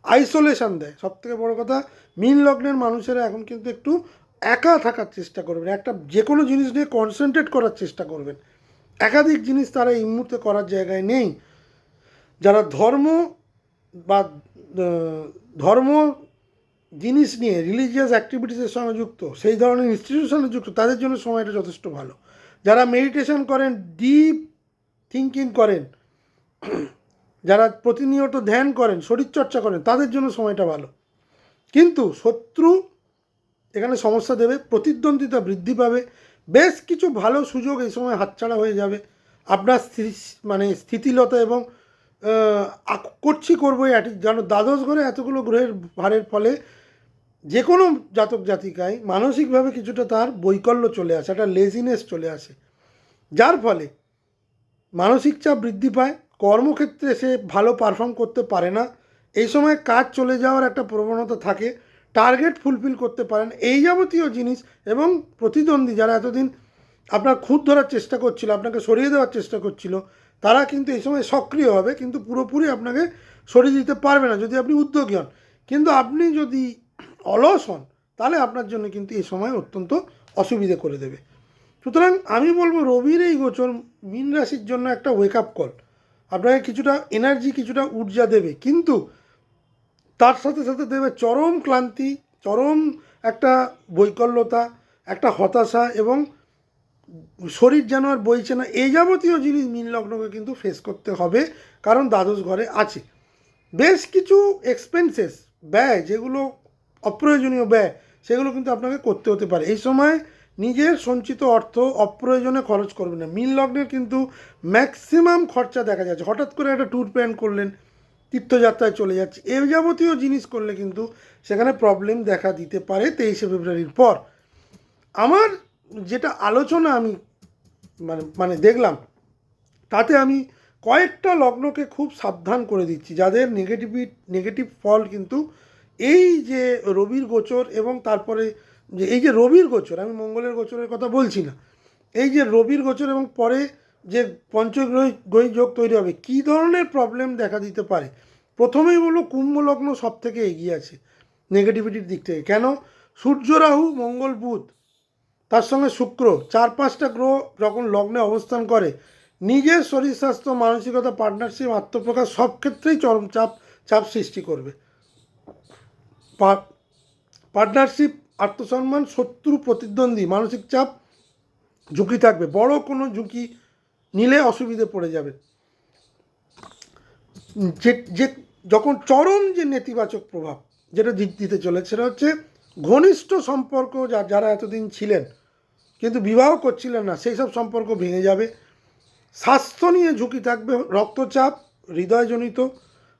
আইসোলেশন দেয়। সবথেকে বড় কথা, মীন লগ্নের মানুষেরা এখন কিন্তু একটু একা থাকার চেষ্টা করবেন, একটা যে কোনো জিনিস নিয়ে কনসেন্ট্রেট করার চেষ্টা করবেন। একাধিক জিনিস তারা এই মুহূর্তে করার জায়গায় নেই। যারা বা ধর্ম জিনিস নিয়ে রিলিজিয়াস অ্যাক্টিভিটিসের সঙ্গে যুক্ত, সেই ধরনের ইনস্টিটিউশনে যুক্ত, তাদের জন্য সময়টা যথেষ্ট ভালো। যারা মেডিটেশন করেন, ডিপ থিঙ্কিং করেন, যারা প্রতিনিয়ত ধ্যান করেন, শরীরচর্চা করেন, তাদের জন্য সময়টা ভালো। কিন্তু শত্রু এখানে সমস্যা দেবে, প্রতিদ্বন্দ্বিতা বৃদ্ধি পাবে, বেশ কিছু ভালো সুযোগ এই সময় হাতছাড়া হয়ে যাবে। আপনার স্থিতিলতা এবং করবো যেন দ্বাদশ ঘরে এতগুলো গ্রহের ভারের ফলে যে কোনো জাতক জাতিকায় মানসিকভাবে কিছুটা তার বৈকল্য চলে আসে, একটা লেজিনেস চলে আসে, যার ফলে মানসিক চাপ বৃদ্ধি পায়, কর্মক্ষেত্রে সে ভালো পারফর্ম করতে পারে না, এই সময় কাজ চলে যাওয়ার একটা প্রবণতা থাকে, টার্গেট ফুলফিল করতে পারেন, এই যাবতীয় জিনিস। এবং প্রতিদ্বন্দ্বী যারা এতদিন আপনার খুঁত ধরার চেষ্টা করছিল, আপনাকে সরিয়ে দেওয়ার চেষ্টা করছিল, তারা কিন্তু এই সময় সক্রিয় হবে, কিন্তু পুরোপুরি আপনাকে সরিয়ে দিতে পারবে না যদি আপনি উদ্যোগী হন। কিন্তু আপনি যদি অলস হন তাহলে আপনার জন্য কিন্তু এই সময় অত্যন্ত অসুবিধে করে দেবে। সুতরাং আমি বলবো রবির এই গোচর মীন রাশির জন্য একটা ওয়েক আপ কল, আপনাকে কিছুটা এনার্জি, কিছুটা ঊর্জা দেবে, কিন্তু তার সাথে সাথে দেবে চরম ক্লান্তি, চরম একটা বৈকল্যতা, একটা হতাশা, এবং শরীর যেন আর বইছে না, এই যাবতীয় জিনিস মীন লগ্নকে কিন্তু ফেস করতে হবে, কারণ দ্বাদশ ঘরে আছে। বেশ কিছু এক্সপেন্সেস, ব্যয়, যেগুলো অপ্রয়োজনীয় ব্যয়, সেগুলো কিন্তু আপনাকে করতে হতে পারে। এই সময় নিজের সঞ্চিত অর্থ অপ্রয়োজনে খরচ করবেন না। মীন লগ্নের কিন্তু ম্যাক্সিমাম খরচা দেখা যাচ্ছে, হঠাৎ করে একটা ট্যুর প্ল্যান করলেন, তীর্থযাত্রায় চলে যাচ্ছে, এই যাবতীয় জিনিস করলে কিন্তু সেখানে প্রবলেম দেখা দিতে পারে 23শে ফেব্রুয়ারির পর। আমার যেটা আলোচনা আমি মানে দেখলাম, তাতে আমি কয়েকটা লগ্নকে খুব সাবধান করে দিচ্ছি, যাদের নেগেটিভ ফল কিন্তু এই যে রবির গোচর, এবং তারপরে যে এই যে রবির গোচর, আমি মঙ্গলের গোচরের কথা বলছি না, এই যে রবির গোচর এবং পরে যে পঞ্চগ্রহী যোগ তৈরি হবে, কী ধরনের প্রবলেম দেখা দিতে পারে। প্রথমেই বলবো কুম্ভ লগ্ন সব থেকে এগিয়ে আছে নেগেটিভিটির দিক থেকে। কেন? সূর্য, রাহু, মঙ্গল, বুধ, তার সঙ্গে শুক্র, 4-5টা গ্রহ যখন লগ্নে অবস্থান করে, নিজের শরীর স্বাস্থ্য, মানসিকতা, পার্টনারশিপ, আত্মপ্রকাশ সব ক্ষেত্রেই চরম চাপ সৃষ্টি করবে। পার্টনারশিপ, আত্মসম্মান, শত্রু, প্রতিদ্বন্দ্বী, মানসিক চাপ, ঝুঁকি থাকবে, বড় কোনো ঝুঁকি নিলে অসুবিধে পড়ে যাবে। যে যখন চরম যে নেতিবাচক প্রভাব যেটা দিতে চলেছে, সেটা হচ্ছে ঘনিষ্ঠ সম্পর্ক, যারা এতদিন ছিলেন কিন্তু বিবাহ করছিলেন না, সেই সব সম্পর্ক ভেঙে যাবে। স্বাস্থ্য নিয়ে ঝুঁকি থাকবে, রক্তচাপ, হৃদয়জনিত,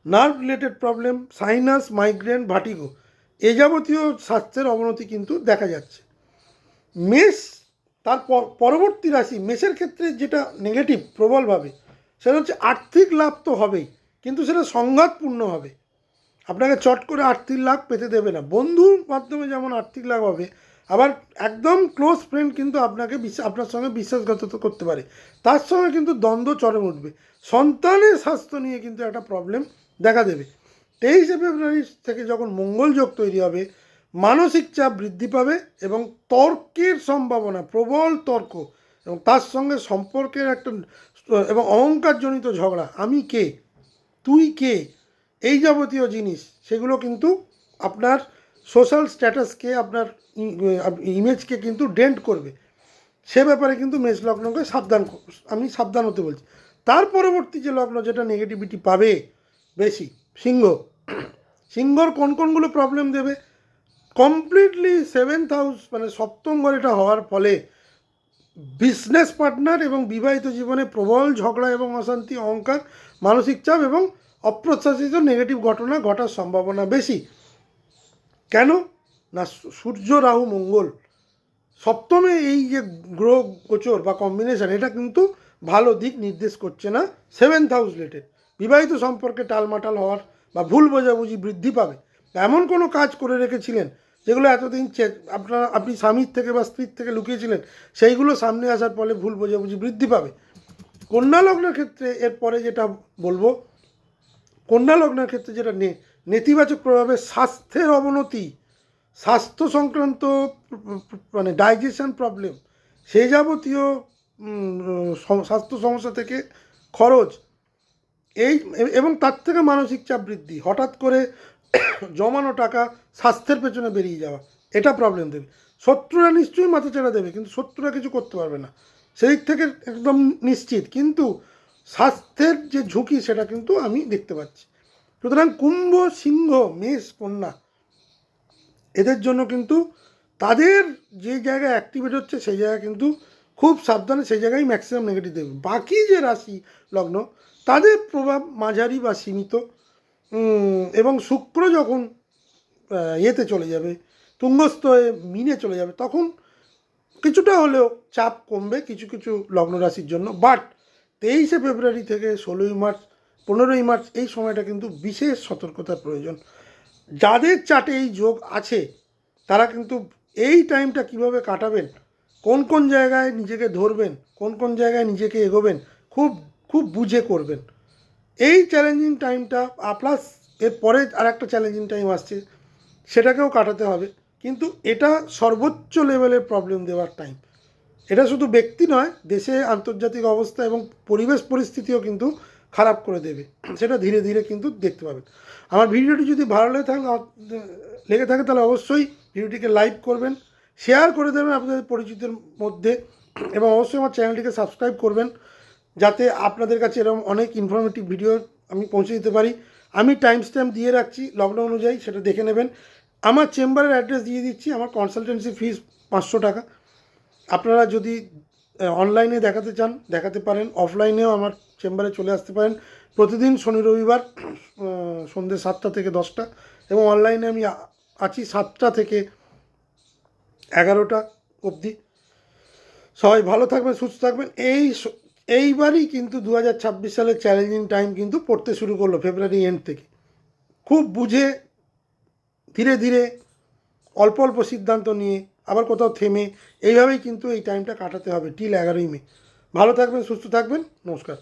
nerve related problem, sinus, migraine, vertigo, এ যাবতীয় স্বাস্থ্যের অবনতি কিন্তু দেখা যাচ্ছে। মেষ, তার পরবর্তী রাশি মেষের ক্ষেত্রে যেটা নেগেটিভ প্রবলভাবে, সেটা হচ্ছে আর্থিক লাভ তো হবেই, কিন্তু সেটা সংঘাতপূর্ণ হবে। আপনাকে চট করে আর্থিক লাভ পেতে দেবে না। বন্ধুর মাধ্যমে যেমন আর্থিক লাভ হবে, আবার একদম ক্লোজ ফ্রেন্ড কিন্তু আপনাকে আপনার সঙ্গে বিশ্বাসঘাতকতা করতে পারে, তার সঙ্গে কিন্তু দ্বন্দ্ব চরমে উঠবে। সন্তানের স্বাস্থ্য নিয়ে কিন্তু একটা প্রবলেম দেখা দেবে। 23শে ফেব্রুয়ারি থেকে যখন মঙ্গল যোগ তৈরি হবে, মানসিক চাপ বৃদ্ধি পাবে এবং তর্কের সম্ভাবনা, প্রবল তর্ক এবং তার সঙ্গে সম্পর্কের একটা এবং অহংকারজনিত ঝগড়া, আমি কে, তুই কে, এই যাবতীয় জিনিস, সেগুলো কিন্তু আপনার সোশ্যাল স্ট্যাটাসকে, আপনার ইমেজকে কিন্তু ডেন্ট করবে। সে ব্যাপারে কিন্তু মেষ লগ্নকে আমি সাবধান হতে বলছি। তার পরবর্তী যে লগ্ন যেটা নেগেটিভিটি পাবে বেশি, সিংহর কোনগুলো প্রবলেম দেবে, কমপ্লিটলি 7th হাউস মানে সপ্তম ঘর এটা হওয়ার ফলে বিজনেস পার্টনার এবং বিবাহিত জীবনে প্রবল ঝগড়া এবং অশান্তি, অহংকার, মানসিক চাপ এবং অপ্রত্যাশিত নেগেটিভ ঘটনা ঘটার সম্ভাবনা বেশি। কেন না, সূর্য রাহু মঙ্গল সপ্তমে এই যে গ্রহ গোচর বা কম্বিনেশন, এটা কিন্তু ভালো দিক নির্দেশ করছে না। 7th হাউস রিলেটেড বিবাহিত সম্পর্কে টালমাটাল হওয়ার বা ভুল বোঝাবুঝি বৃদ্ধি পাবে। এমন কোনো কাজ করে রেখেছিলেন যেগুলো এতদিন আপনি স্বামীর থেকে বা স্ত্রীর থেকে লুকিয়েছিলেন, সেইগুলো সামনে আসার ফলে ভুল বোঝাবুঝি বৃদ্ধি পাবে। কন্যা লগ্নের ক্ষেত্রে এরপরে যেটা বলবো, কন্যা লগ্নের ক্ষেত্রে যেটা নেতিবাচক প্রভাবে স্বাস্থ্যের অবনতি, স্বাস্থ্য সংক্রান্ত মানে ডাইজেশন প্রবলেম, সেই যাবতীয় স্বাস্থ্য সমস্যা থেকে খরচ, এই এবং তার থেকে মানসিক চাপ বৃদ্ধি, হঠাৎ করে জমানো টাকা স্বাস্থ্যের পেছনে বেরিয়ে যাওয়া, এটা প্রবলেম দেবে। শত্রুরা নিশ্চয়ই মাথাচাড়া দেবে, কিন্তু শত্রুরা কিছু করতে পারবে না, সেই দিক থেকে একদম নিশ্চিত। কিন্তু স্বাস্থ্যের যে ঝুঁকি সেটা কিন্তু আমি দেখতে পাচ্ছি। সুতরাং কুম্ভ, সিংহ, মেষ, কন্যা এদের জন্য কিন্তু তাদের যে জায়গায় অ্যাক্টিভেট হচ্ছে সেই জায়গায় কিন্তু খুব সাবধানে, সেই জায়গায় ম্যাক্সিমাম নেগেটিভ দেবে। বাকি যে রাশি লগ্ন তাদের প্রভাব মাঝারি বা সীমিত, এবং শুক্র যখন ইয়েতে চলে যাবে, তুঙ্গস্থ হয়ে মিনে চলে যাবে, তখন কিছুটা হলেও চাপ কমবে কিছু কিছু লগ্ন রাশির জন্য। বাট 23শে ফেব্রুয়ারি থেকে 16ই মার্চ, 15ই মার্চ এই সময়টা কিন্তু বিশেষ সতর্কতার প্রয়োজন। যাদের চার্টে এই যোগ আছে তারা কিন্তু এই টাইমটা কিভাবে কাটাবেন, কোন কোন জায়গায় নিজেকে ধরবেন, কোন কোন জায়গায় নিজেকে এগোবেন, খুব খুব বুঝে করবেন। এই চ্যালেঞ্জিং টাইমটা প্লাস এরপরে আর একটা চ্যালেঞ্জিং টাইম আসছে, সেটাকেও কাটাতে হবে। কিন্তু এটা সর্বোচ্চ লেভেলের প্রবলেম দেওয়ার টাইম। এটা শুধু ব্যক্তি নয়, দেশে আন্তর্জাতিক অবস্থা এবং পরিবেশ পরিস্থিতিও কিন্তু খারাপ করে দেবে, সেটা ধীরে ধীরে কিন্তু দেখতে পাবেন। আমার ভিডিওটি যদি ভালো লেগে থাকে তাহলে অবশ্যই ভিডিওটিকে লাইক করবেন, শেয়ার করে দেবেন আপনাদের পরিচিতের মধ্যে, এবং অবশ্যই আমার চ্যানেলটিকে সাবস্ক্রাইব করবেন, যাতে আপনাদের কাছে এরকম অনেক ইনফরমেটিভ ভিডিও আমি পৌঁছে দিতে পারি। আমি টাইম স্ট্যাম্প দিয়ে রাখছি লগ্ন অনুযায়ী, সেটা দেখে নেবেন। আমার চেম্বারের অ্যাড্রেস দিয়ে দিচ্ছি। আমার কনসালটেন্সি ফিস 500 টাকা। আপনারা যদি অনলাইনে দেখাতে চান দেখাতে পারেন, অফলাইনেও আমার চেম্বারে চলে আসতে পারেন। প্রতিদিন শনি রবিবার সন্ধ্যে 7টা থেকে 10টা, এবং অনলাইনে আমি আছি 7টা থেকে 11টা অবধি। সবাই ভালো থাকবেন, সুস্থ থাকবেন। এইবারই কিন্তু 2026 সালের চ্যালেঞ্জিং টাইম কিন্তু পড়তে শুরু করলো ফেব্রুয়ারি এন্ড থেকে। খুব বুঝে ধীরে ধীরে অল্প অল্প সিদ্ধান্ত নিয়ে আবার কোথাও থেমে এইভাবেই কিন্তু এই টাইমটা কাটাতে হবে টিল 11ই মে। ভালো থাকবেন, সুস্থ থাকবেন, নমস্কার।